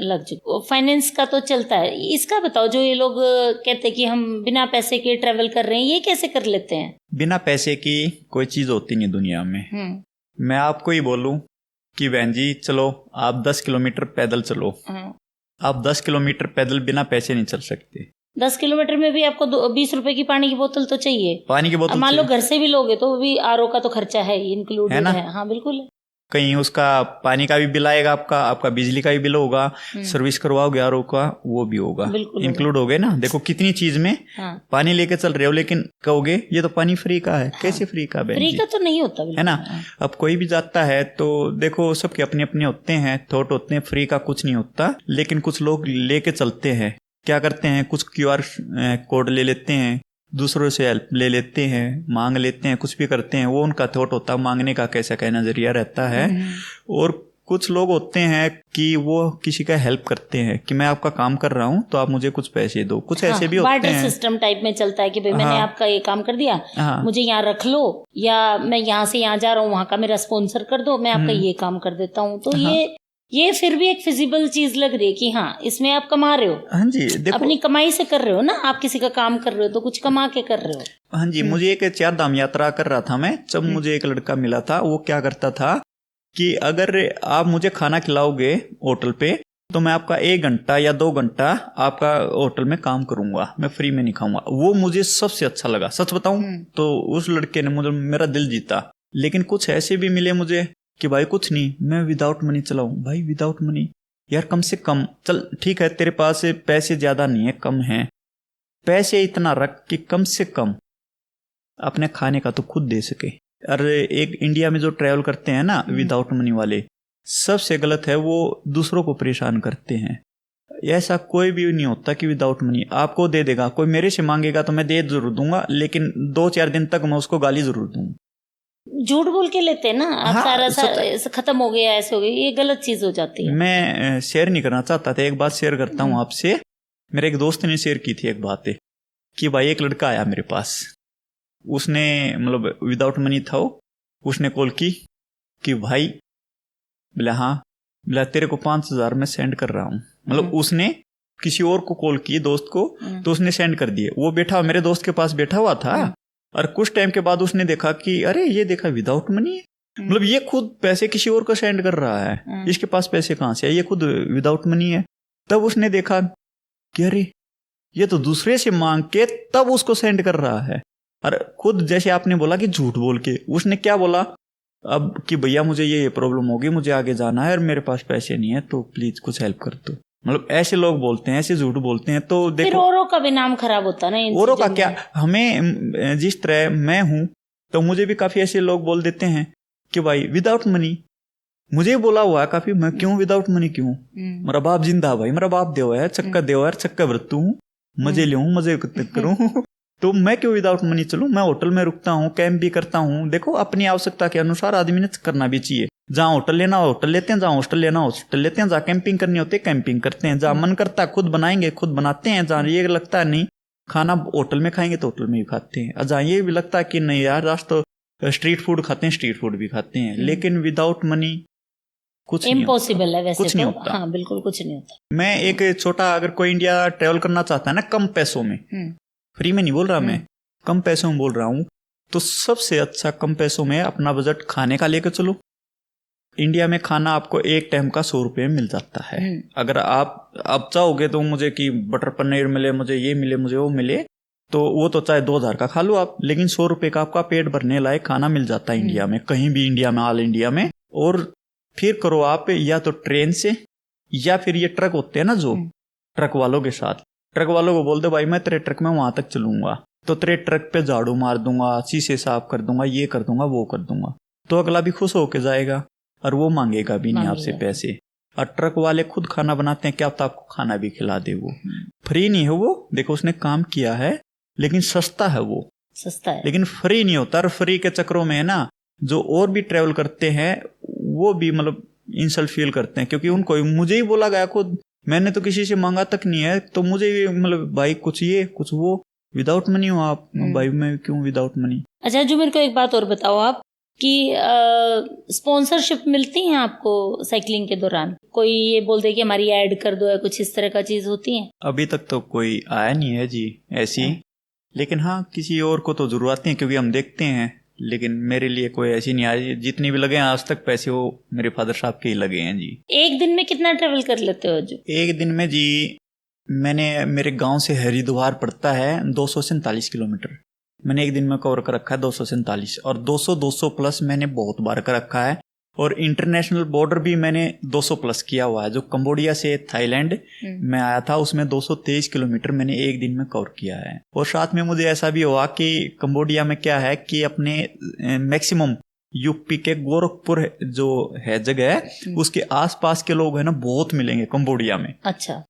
फाइनेंस का तो चलता है। इसका बताओ, जो ये लोग कहते हैं कि हम बिना पैसे के ट्रैवल कर रहे हैं, ये कैसे कर लेते हैं? बिना पैसे की कोई चीज होती नहीं दुनिया में। मैं आपको ही बोलूं कि बहन जी चलो आप 10 किलोमीटर पैदल चलो, आप 10 किलोमीटर पैदल बिना पैसे नहीं चल सकते। 10 किलोमीटर में भी आपको 20 रुपए की पानी की बोतल तो चाहिए। पानी की बोतल मान लो घर से भी लोगे तो भी आरओ का तो खर्चा है, इंक्लूडेड है। हाँ बिल्कुल। कहीं उसका पानी का भी बिल आएगा, आपका बिजली का भी बिल होगा, सर्विस करवाओगे आरओ का वो भी होगा, इंक्लूड हो गए ना। देखो कितनी चीज में पानी लेके चल रहे हो, लेकिन कहोगे ये तो पानी फ्री का है। कैसे फ्री का? फ्री का तो नहीं होता है ना। अब कोई भी जाता है तो देखो सबके अपने अपने होते हैं थॉट होते हैं, फ्री का कुछ नहीं होता। लेकिन कुछ लोग लेके चलते हैं, क्या करते हैं, कुछ क्यूआर कोड ले लेते हैं, दूसरों से हेल्प ले लेते हैं, मांग लेते हैं, कुछ भी करते हैं। वो उनका थॉट होता है, मांगने का कैसा क्या नजरिया रहता है। और कुछ लोग होते हैं कि वो किसी का हेल्प करते हैं कि मैं आपका काम कर रहा हूँ तो आप मुझे कुछ पैसे दो। कुछ ऐसे भी होते हैं, सिस्टम टाइप में चलता है कि भाई मैंने आपका ये काम कर दिया, मुझे यहाँ रख लो, या मैं यहाँ से यहाँ जा रहा हूँ, वहाँ का मेरा स्पॉन्सर कर दो, मैं आपका ये काम कर देता हूँ। तो ये फिर भी एक फिजिबल चीज लग रही है कि हाँ इसमें आप कमा रहे हो। हाँ जी, देखो अपनी कमाई से कर रहे हो ना, आप किसी का काम कर रहे हो तो कुछ कमा के कर रहे हो। हाँ जी, मुझे एक 4 धाम यात्रा कर रहा था मैं, जब मुझे एक लड़का मिला था। वो क्या करता था कि अगर आप मुझे खाना खिलाओगे होटल पे तो मैं आपका 1 घंटा या 2 घंटा आपका होटल में काम करूंगा, मैं फ्री में नहीं खाऊंगा। वो मुझे सबसे अच्छा लगा, सच बताऊं तो उस लड़के ने मुझे मेरा दिल जीता। लेकिन कुछ ऐसे भी मिले मुझे कि भाई कुछ नहीं, मैं विदाउट मनी चलाऊं। भाई विदाउट मनी यार, कम से कम चल ठीक है तेरे पास पैसे ज्यादा नहीं है, कम है, पैसे इतना रख कि कम से कम अपने खाने का तो खुद दे सके। अरे एक इंडिया में जो ट्रैवल करते हैं ना विदाउट मनी वाले, सबसे गलत है, वो दूसरों को परेशान करते हैं। ऐसा कोई भी नहीं होता कि विदाउट मनी आपको दे देगा। कोई मेरे से मांगेगा तो मैं दे जरूर दूंगा, लेकिन 2-4 दिन तक मैं उसको गाली जरूर दूंगा। झूठ बोल के लेते हैं ना आप। हाँ, सारा खत्म हो गया, ऐसे हो गया, ये गलत चीज हो जाती है। मैं शेयर नहीं करना चाहता था, एक बात शेयर करता हूँ आपसे। मेरे एक दोस्त ने शेयर की थी एक बात कि भाई एक लड़का आया मेरे पास, उसने मतलब विदाउट मनी था वो, उसने कॉल की कि भाई, बोला हाँ, बोला तेरे को 5,000 मैं सेंड कर रहा हूँ। मतलब उसने किसी और को कॉल की, दोस्त को, तो उसने सेंड कर दिए। वो बैठा मेरे दोस्त के पास बैठा हुआ था, और कुछ टाइम के बाद उसने देखा कि अरे ये देखा विदाउट मनी है, मतलब ये खुद पैसे किसी और को सेंड कर रहा है, इसके पास पैसे कहाँ से है, ये खुद विदाउट मनी है। तब उसने देखा कि अरे ये तो दूसरे से मांग के तब उसको सेंड कर रहा है। और खुद जैसे आपने बोला कि झूठ बोल के, उसने क्या बोला अब कि भैया मुझे ये प्रॉब्लम होगी, मुझे आगे जाना है और मेरे पास पैसे नहीं है, तो प्लीज कुछ हेल्प कर दो। मतलब ऐसे लोग बोलते हैं, ऐसे झूठ बोलते हैं। तो देखो फिर औरों का भी नाम खराब होता है ना। औरों का क्या, हमें जिस तरह मैं हूं तो मुझे भी काफी ऐसे लोग बोल देते हैं कि भाई विदाउट मनी, मुझे बोला हुआ है काफी, मैं क्यों विदाउट मनी क्यों, मेरा बाप जिंदा, भाई मेरा बाप देवा है, चक्का देवा है, चक्का वृत्तु हूँ, मजे ले मजे करूँ तो मैं क्यों विदाउट मनी चलूं। मैं होटल में रुकता हूँ, कैंप भी करता हूँ। देखो अपनी आवश्यकता के अनुसार आदमी ने करना भी चाहिए। जहाँ होटल लेना हो होटल लेते हैं, जहाँ हॉस्टल लेना हो हॉस्टल लेते हैं, जहाँ कैंपिंग करनी होती है कैंपिंग करते हैं, जहाँ मन करता है खुद बनाएंगे खुद बनाते हैं, जहाँ ये लगता है नहीं खाना होटल में खाएंगे तो होटल में भी खाते हैं, और जहाँ ये भी लगता है कि नहीं यार आज तो स्ट्रीट फूड खाते हैं, स्ट्रीट फूड भी खाते हैं। लेकिन विदाउट मनी कुछ इम्पॉसिबल है वैसे, कुछ नहीं होता। हाँ बिल्कुल कुछ नहीं होता। मैं एक छोटा, अगर कोई इंडिया ट्रेवल करना चाहता है ना कम पैसों में, फ्री में नहीं बोल रहा मैं, कम पैसों में बोल रहा हूँ, तो सबसे अच्छा कम पैसों में अपना बजट खाने का लेकर चलो। इंडिया में खाना आपको एक टाइम का 100 रुपये में मिल जाता है। अगर आप चाहोगे तो मुझे कि बटर पनीर मिले, मुझे ये मिले, मुझे वो मिले, तो वो तो चाहे 2,000 का खा लो आप, लेकिन 100 रुपये का आपका पेट भरने लायक खाना मिल जाता है इंडिया में, कहीं भी इंडिया में, ऑल इंडिया में। और फिर करो आप या तो ट्रेन से, या फिर ये ट्रक होते हैं ना जो ट्रक वालों के साथ, ट्रक वालों को बोल दो भाई मैं तेरे ट्रक में वहां तक चलूंगा, तो तेरे ट्रक पे झाड़ू मार दूंगा, शीशे साफ कर दूंगा, ये कर दूंगा, वो कर दूंगा, तो अगला भी खुश होके जाएगा और वो मांगेगा भी नहीं आपसे पैसे। और ट्रक वाले खुद खाना बनाते हैं, क्या पता आपको खाना भी खिला दे। वो फ्री नहीं है, वो देखो उसने काम किया है, लेकिन सस्ता है, वो सस्ता है, लेकिन फ्री नहीं होता। और फ्री के चक्करों में है ना, जो और भी ट्रेवल करते हैं वो भी मतलब इंसल्ट फील करते हैं, क्योंकि उनको मुझे ही बोला गया, खुद मैंने तो किसी से मांगा तक नहीं है, तो मुझे भी मतलब भाई कुछ ये कुछ वो, विदाउट मनी हो आप। भाई मैं क्यों विदाउट मनी। अच्छा जो मेरे को एक बात और बताओ आप कि स्पॉन्सरशिप मिलती है आपको साइकिलिंग के दौरान? कोई ये बोल दे कि हमारी ऐड कर दो, या कुछ इस तरह का चीज होती है? अभी तक तो कोई आया नहीं है जी ऐसी, लेकिन हाँ किसी और को तो जरूर आती है, क्योंकि हम देखते हैं, लेकिन मेरे लिए कोई ऐसी नहीं आई। जितनी भी लगे हैं आज तक पैसे वो मेरे फादर साहब के ही लगे हैं जी। एक दिन में कितना ट्रेवल कर लेते हो जो? एक दिन में जी मैंने, मेरे गांव से हरिद्वार पड़ता है 247 किलोमीटर, मैंने एक दिन में कवर कर रखा है 247, और 200 प्लस मैंने बहुत बार कर रखा है। और इंटरनेशनल बॉर्डर भी मैंने 200 प्लस किया हुआ है। जो कंबोडिया से थाईलैंड में आया था उसमें 223 किलोमीटर मैंने एक दिन में कवर किया है। और साथ में मुझे ऐसा भी हुआ कि कंबोडिया में क्या है कि अपने मैक्सिमम यूपी के गोरखपुर जो है जगह है उसके आसपास के लोग है ना बहुत मिलेंगे कंबोडिया में। अच्छा।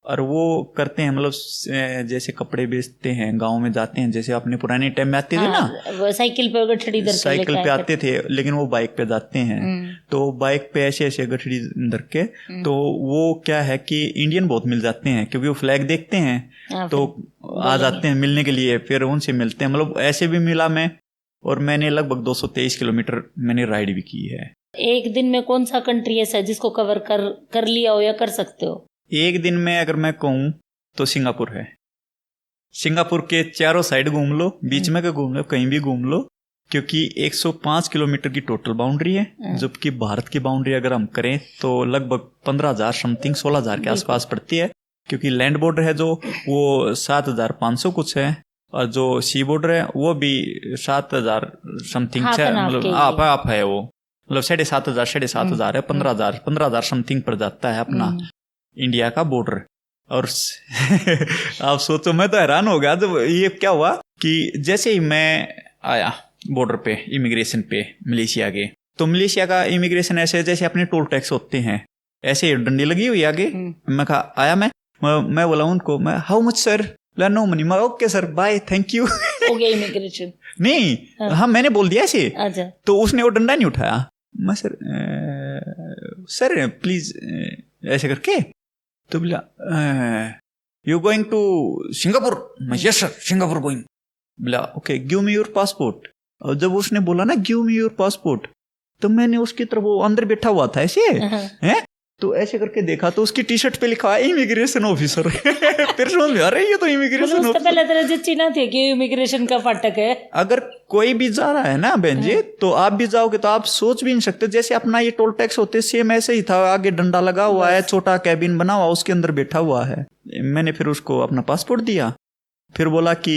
और वो करते हैं मतलब जैसे कपड़े बेचते हैं, गांव में जाते हैं, जैसे अपने पुराने टाइम में आते थे ना, वो साइकिल पे गठड़ी धर के साइकिल पे आते थे, लेकिन वो बाइक पे जाते हैं। तो बाइक पे ऐसे ऐसे गठड़ी धर के, तो वो क्या है कि इंडियन बहुत मिल जाते हैं क्योंकि वो फ्लैग देखते हैं तो आ जाते हैं मिलने के लिए, फिर उनसे मिलते हैं। मतलब ऐसे भी मिला मैं, और मैंने लगभग 223 किलोमीटर मैंने राइड भी की है। एक दिन में कौन सा कंट्री ऐसा है जिसको कवर कर लिया हो या कर सकते हो? एक दिन में अगर मैं कहूँ तो सिंगापुर है। सिंगापुर के चारों साइड घूम लो, बीच में का घूम लो, कहीं भी घूम लो, क्योंकि 105 किलोमीटर की टोटल बाउंड्री है, जबकि भारत की बाउंड्री अगर हम करें तो लगभग 15,000 समथिंग 16,000 के आसपास पड़ती है। क्योंकि लैंड बॉर्डर है जो वो 7,500 कुछ है, और जो सी बॉर्डर है वो भी 7,000 समथिंग मतलब आप है, वो मतलब 7,500 है, 15,000 समथिंग पड़ जाता है अपना इंडिया का बॉर्डर। और आप सोचो, मैं तो हैरान हो गया जब ये क्या हुआ कि जैसे ही मैं आया बॉर्डर पे इमिग्रेशन पे मलेशिया के, तो मलेशिया का इमिग्रेशन ऐसे जैसे अपने टोल टैक्स होते हैं ऐसे डंडी लगी हुई आगे। मैं कहा आया, मैं बोला उनको, मैं how much sir, no money, मैं okay sir bye thank you हो गया इमिग्रेशन। नहीं हाँ मैंने बोल दिया ऐसे। अच्छा। तो उसने वो डंडा नहीं उठाया। मैं सर प्लीज ऐसे करके, तो बोला यू गोइंग टू सिंगापुर? मैं यस सर सिंगापुर गोइंग। बोला okay give me your passport. और जब उसने बोला ना गिव मी योर पासपोर्ट, तो मैंने उसकी तरफ, वो अंदर बैठा हुआ था ऐसे हैं, तो ऐसे करके देखा तो उसकी टी शर्ट पे लिखा है इमिग्रेशन ऑफिसर। फिर समझ में आ रही है तो इमिग्रेशन ऑफिसर। पहले तरह से चिन्ह थे कि इमिग्रेशन का फाटक है। अगर कोई भी जा रहा है ना बहन जी, तो आप भी जाओगे तो आप सोच भी नहीं सकते, जैसे अपना ये टोल टैक्स होते सेम ऐसे ही था, आगे डंडा लगा हुआ है, छोटा कैबिन बना हुआ, उसके अंदर बैठा हुआ है। मैंने फिर उसको अपना पासपोर्ट दिया, फिर बोला कि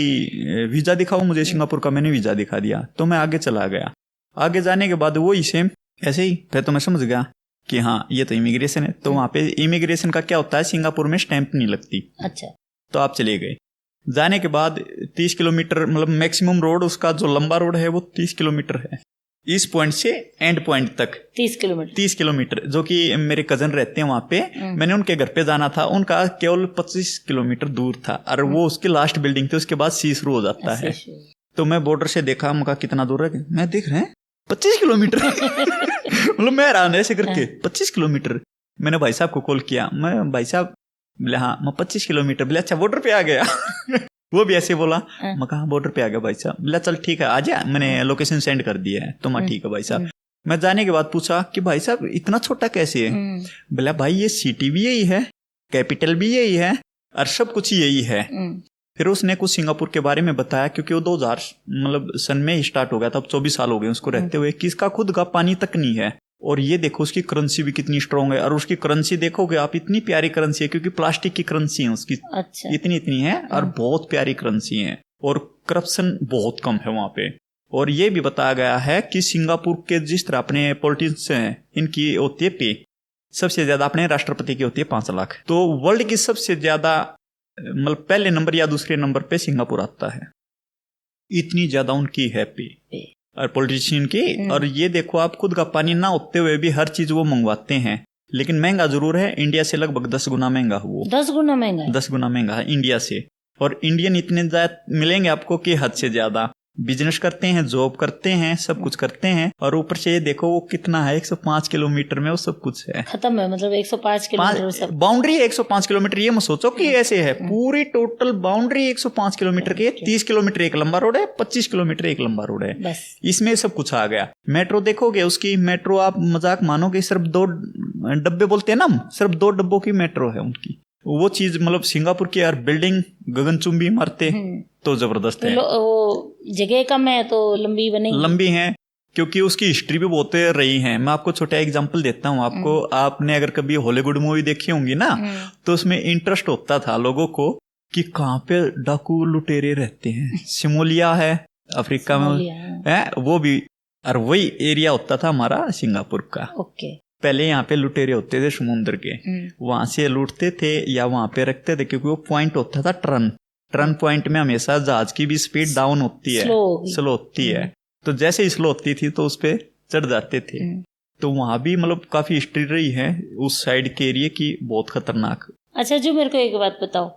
वीजा दिखाओ मुझे सिंगापुर का। मैंने वीजा दिखा दिया, तो मैं आगे चला गया। आगे जाने के बाद वही सेम ऐसे ही, फिर तो मैं समझ गया कि हाँ ये तो इमिग्रेशन है। तो वहाँ पे इमिग्रेशन का क्या होता है, सिंगापुर में स्टैंप नहीं लगती। अच्छा। तो आप चले गए। जाने के बाद 30 किलोमीटर मतलब मैक्सिमम रोड उसका जो लंबा रोड है वो 30 किलोमीटर है, इस पॉइंट से एंड पॉइंट तक 30 किलोमीटर। जो कि मेरे कजन रहते हैं वहाँ पे, मैंने उनके घर पे जाना था, उनका केवल 25 किलोमीटर दूर था, और वो उसकी लास्ट बिल्डिंग थी, उसके बाद सी शुरू हो जाता है। तो मैं बॉर्डर से देखा, मैं कहा कितना दूर है, मैं देख रहे हैं 25 किलोमीटर। मतलब मैं हैरान ऐसे करके 25 किलोमीटर। मैंने भाई साहब को कॉल किया, मैं भाई साहब, बोले हाँ मैं 25 किलोमीटर। बोले अच्छा बॉर्डर पे आ गया। वो भी ऐसे बोला। मैं कहा बॉर्डर पे आ गया भाई साहब। बोला चल ठीक है आ जा, मैंने लोकेशन सेंड कर दिया है। तो मैं ठीक है भाई साहब। मैं जाने के बाद पूछा कि भाई साहब इतना छोटा कैसे है? बोला भाई ये सिटी भी यही है, कैपिटल भी यही है, और सब कुछ यही है। फिर उसने कुछ सिंगापुर के बारे में बताया, क्योंकि वो 2000 मतलब सन में ही स्टार्ट हो गया था, अब 24 साल हो गए उसको रहते हुए, कि इसका खुद का पानी तक नहीं है। और ये देखो उसकी करेंसी भी कितनी स्ट्रांग है, और उसकी करेंसी देखोगे आप, इतनी प्यारी करेंसी है, क्योंकि प्लास्टिक की करेंसी है उसकी। अच्छा। इतनी है, और बहुत प्यारी करेंसी है, और करप्शन बहुत कम है वहां पे। और ये भी बताया गया है कि सिंगापुर के जिस तरह अपने पॉलिटिशियंस हैं, इनकी होती है पे सबसे ज्यादा, अपने राष्ट्रपति की होती है 5 लाख। तो वर्ल्ड की सबसे ज्यादा मतलब पहले नंबर या दूसरे नंबर पे सिंगापुर आता है, इतनी ज्यादा उनकी है पे और पॉलिटिशियन की। और ये देखो आप, खुद का पानी ना होते हुए भी हर चीज वो मंगवाते हैं, लेकिन महंगा जरूर है, इंडिया से लगभग 10 गुना महंगा हुआ। 10 गुना महंगा? 10 गुना महंगा है इंडिया से। और इंडियन इतने ज्यादा मिलेंगे आपको कि हद से ज्यादा बिजनेस करते हैं, जॉब करते हैं, सब कुछ करते हैं। और ऊपर से ये देखो वो कितना है, 105 किलोमीटर में वो सब कुछ है, खत्म है। मतलब 105 किलोमीटर बाउंड्री है, 105 किलोमीटर। ये मत सोचो कि ऐसे है, पूरी टोटल बाउंड्री 105 किलोमीटर की है। 30 किलोमीटर एक लंबा रोड है, 25 किलोमीटर एक लंबा रोड है, बस इसमें सब कुछ आ गया। मेट्रो देखोगे उसकी, मेट्रो आप मजाक मानोगे, सिर्फ 2 डब्बे बोलते हैं ना, सिर्फ 2 डब्बों की मेट्रो है उनकी। वो चीज मतलब सिंगापुर की यार बिल्डिंग गगनचुंबी इमारतें तो जबरदस्त है। वो जगह कम है तो लंबी बनेगी, लंबी है, क्योंकि उसकी हिस्ट्री भी बहुत रही है। मैं आपको छोटा एग्जांपल देता हूँ आपको। आपने अगर कभी हॉलीवुड मूवी देखी होंगी ना, तो उसमें इंटरेस्ट होता था लोगों को कि कहाँ पे डाकू लुटेरे रहते हैं। सिमोलिया है अफ्रीका में है, वो भी और वही एरिया होता था हमारा सिंगापुर का। ओके। पहले यहाँ पे लुटेरे होते थे समुद्र के, वहां से लूटते थे या वहां पे रखते थे, क्योंकि वो पॉइंट होता था टर्न पॉइंट में हमेशा जहाज की भी स्पीड डाउन होती है, स्लो होती है। तो जैसे ही स्लो होती थी तो उस पे चढ़ जाते थे। तो वहां भी मतलब काफी हिस्ट्री रही है उस साइड के एरिया की, बहुत खतरनाक। अच्छा जो मेरे को एक बात बताओ,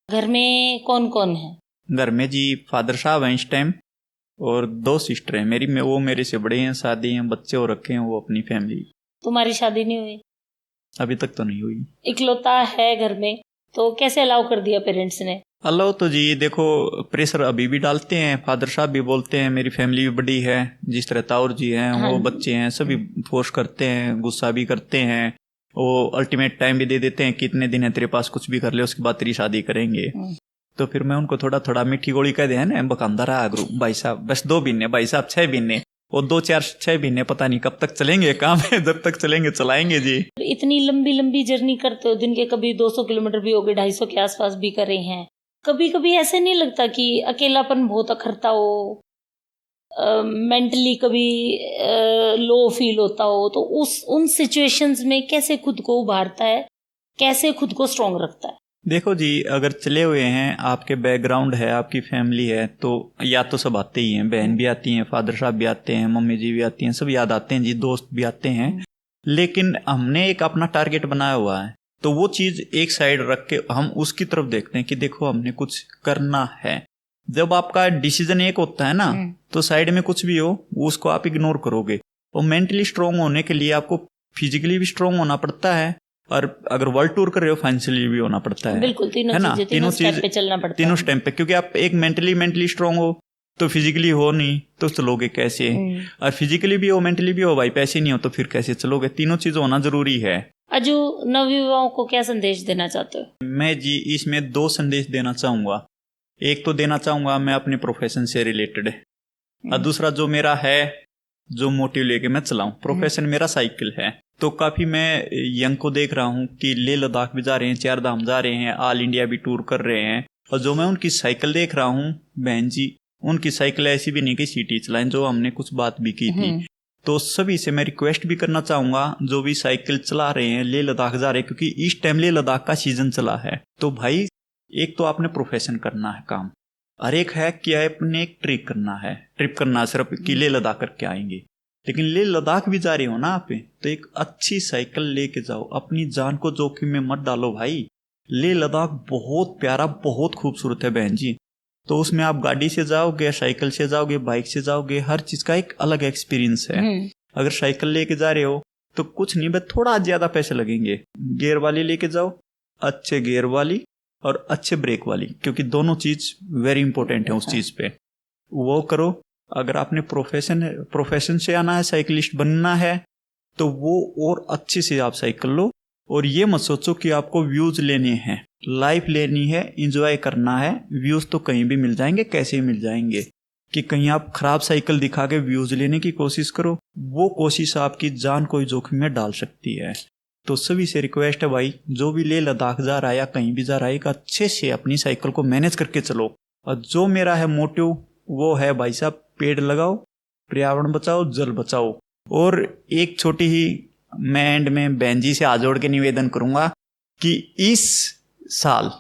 घर में कौन कौन है? घर में जी फादर साहब हैं इस टाइम, और 2 सिस्टर हैं मेरी, वो मेरे से बड़े हैं, शादी हैं, बच्चे हो रखे हैं, वो अपनी फैमिली। तुम्हारी शादी नहीं हुई? अभी तक तो नहीं हुई। इकलौता है घर में, तो कैसे अलाउ कर दिया पेरेंट्स ने? अलाउ तो जी देखो, प्रेशर अभी भी डालते हैं, फादर साहब भी बोलते हैं, मेरी फैमिली भी बड़ी है, जिस तरह ताऊर जी हैं, वो बच्चे हैं, सभी फोर्स करते हैं, गुस्सा भी करते हैं, वो अल्टीमेट टाइम भी दे देते हैं कि इतने दिन है तेरे पास, कुछ भी कर ले, उसके बाद तेरी शादी करेंगे। तो फिर मैं उनको थोड़ा थोड़ा मीठी गोली कह दिया ना, बकांदा रहा गुरु भाई साहब, बस 2 महीने भाई साहब, 6 महीने, और 2-4-6 महीने पता नहीं कब तक चलेंगे काम है, जब तक चलेंगे चलाएंगे जी। इतनी लंबी लंबी जर्नी करते हो, दिन के कभी 200 किलोमीटर भी हो गए, 250 के आसपास भी करे हैं, कभी कभी ऐसे नहीं लगता कि अकेलापन बहुत अखरता हो, मेंटली कभी लो फील होता हो? तो उन सिचुएशंस में कैसे खुद को उभारता है, कैसे खुद को स्ट्रॉन्ग रखता है? देखो जी, अगर चले हुए हैं, आपके बैकग्राउंड है, आपकी फैमिली है, तो या तो सब आते ही हैं, बहन भी आती हैं, फादर साहब भी आते हैं, मम्मी जी भी आती हैं, सब याद आते हैं जी, दोस्त भी आते हैं। लेकिन हमने एक अपना टारगेट बनाया हुआ है, तो वो चीज एक साइड रख के हम उसकी तरफ देखते हैं कि देखो हमने कुछ करना है। जब आपका डिसीजन एक होता है ना, तो साइड में कुछ भी हो उसको आप इग्नोर करोगे। और मेंटली स्ट्रांग होने के लिए आपको फिजिकली भी स्ट्रांग होना पड़ता है, और अगर वर्ल्ड टूर कर रहे हो फाइनेंशियली भी होना पड़ता है। बिल्कुल, तीनों चीज पे चलना पड़ता है, तीनों स्टेप पे, क्योंकि आप एक मेंटली स्ट्रांग हो तो फिजिकली हो नहीं तो चलोगे कैसे, और फिजिकली भी हो मेंटली भी हो भाई, पैसे नहीं हो तो फिर कैसे चलोगे? तीनों चीज होना जरूरी है। अजू, नवयुवाओं को क्या संदेश देना चाहते हो? मैं जी इसमें 2 संदेश देना चाहूंगा। एक तो देना चाहूंगा मैं अपने प्रोफेशन से रिलेटेड, और दूसरा जो मेरा है, जो मोटिव लेके मैं चलाऊं। प्रोफेशन मेरा साइकिल है, तो काफी मैं यंग को देख रहा हूं कि लेह लद्दाख भी जा रहे हैं, 4 धाम जा रहे हैं, ऑल इंडिया भी टूर कर रहे हैं, और जो मैं उनकी साइकिल देख रहा हूं बहन जी, उनकी साइकिल ऐसी भी नहीं कि सिटी चलाएं, जो हमने कुछ बात भी की थी। तो सभी से मैं रिक्वेस्ट भी करना चाहूंगा, जो भी साइकिल चला रहे हैं, लेह लद्दाख जा रहे हैं, क्योंकि इस टाइम लेह लद्दाख का सीजन चला है। तो भाई एक तो आपने प्रोफेशन करना है काम, और एक है कि आपने एक ट्रिप करना सिर्फ कि लेह लद्दाख करके आएंगे। लेकिन लेह लद्दाख भी जा रहे हो ना आप, तो एक अच्छी साइकिल लेके जाओ, अपनी जान को जोखिम में मत डालो भाई। लेह लद्दाख बहुत प्यारा, बहुत खूबसूरत है बहन जी। तो उसमें आप गाड़ी से जाओगे, साइकिल से जाओगे, बाइक से जाओगे, हर चीज का एक अलग एक्सपीरियंस है। अगर साइकिल लेके जा रहे हो तो कुछ नहीं, बस थोड़ा ज्यादा पैसे लगेंगे। गियर वाली लेके जाओ, अच्छे गियर वाली और अच्छे ब्रेक वाली, क्योंकि दोनों चीज वेरी इंपॉर्टेंट है उस चीज पे, वो करो। अगर आपने प्रोफेशन से आना है, साइकिलिस्ट बनना है, तो वो और अच्छे से आप साइकिल लो। और ये मत सोचो कि आपको व्यूज लेने हैं, लाइफ लेनी है, एंजॉय करना है। व्यूज तो कहीं भी मिल जाएंगे, कैसे मिल जाएंगे, कि कहीं आप खराब साइकिल दिखा के व्यूज लेने की कोशिश करो, वो कोशिश आपकी जान को जोखिम में डाल सकती है। तो सभी से रिक्वेस्ट है भाई, जो भी लेह लद्दाख जा रहा है या कहीं भी जा रहा है, एक अच्छे से अपनी साइकिल को मैनेज करके चलो। और जो मेरा है मोटिव, वो है भाई साहब, पेड़ लगाओ, पर्यावरण बचाओ, जल बचाओ। और एक छोटी ही मैं एंड में बहन जी से हाथ जोड़ के निवेदन करूंगा कि इस साल,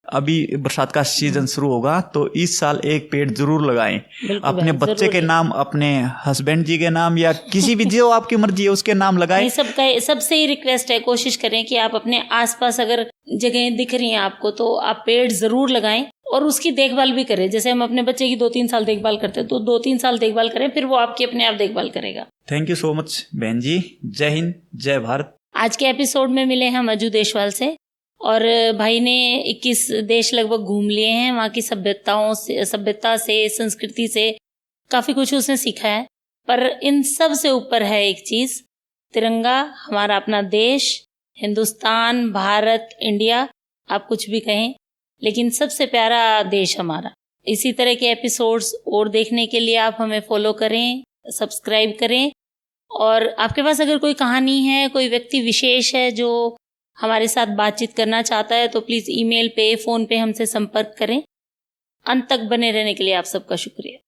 अभी बरसात का सीजन शुरू होगा, तो इस साल एक पेड़ जरूर लगाएं, अपने बच्चे के नाम, अपने हस्बैंड जी के नाम, या किसी भी जो आपकी मर्जी है उसके नाम लगाएं। सबसे ही रिक्वेस्ट है, कोशिश करें कि आप अपने आसपास अगर जगह दिख रही हैं आपको, तो आप पेड़ जरूर लगाएं और उसकी देखभाल भी करें। जैसे हम अपने बच्चे की 2-3 साल देखभाल करते हैं, तो 2-3 साल देखभाल करें, फिर वो आपकी अपने आप देखभाल करेगा। थैंक यू सो मच बहन जी। जय हिंद, जय भारत। आज के एपिसोड में मिले हम अजू देशवाल से, और भाई ने 21 देश लगभग घूम लिए हैं। वहाँ की सभ्यता से, संस्कृति से काफी कुछ उसने सीखा है। पर इन सब से ऊपर है एक चीज, तिरंगा, हमारा अपना देश, हिंदुस्तान, भारत, इंडिया, आप कुछ भी कहें, लेकिन सबसे प्यारा देश हमारा। इसी तरह के एपिसोड्स और देखने के लिए आप हमें फॉलो करें, सब्सक्राइब करें। और आपके पास अगर कोई कहानी है, कोई व्यक्ति विशेष है जो हमारे साथ बातचीत करना चाहता है, तो प्लीज ईमेल पे, फोन पे हमसे संपर्क करें। अंत तक बने रहने के लिए आप सबका शुक्रिया।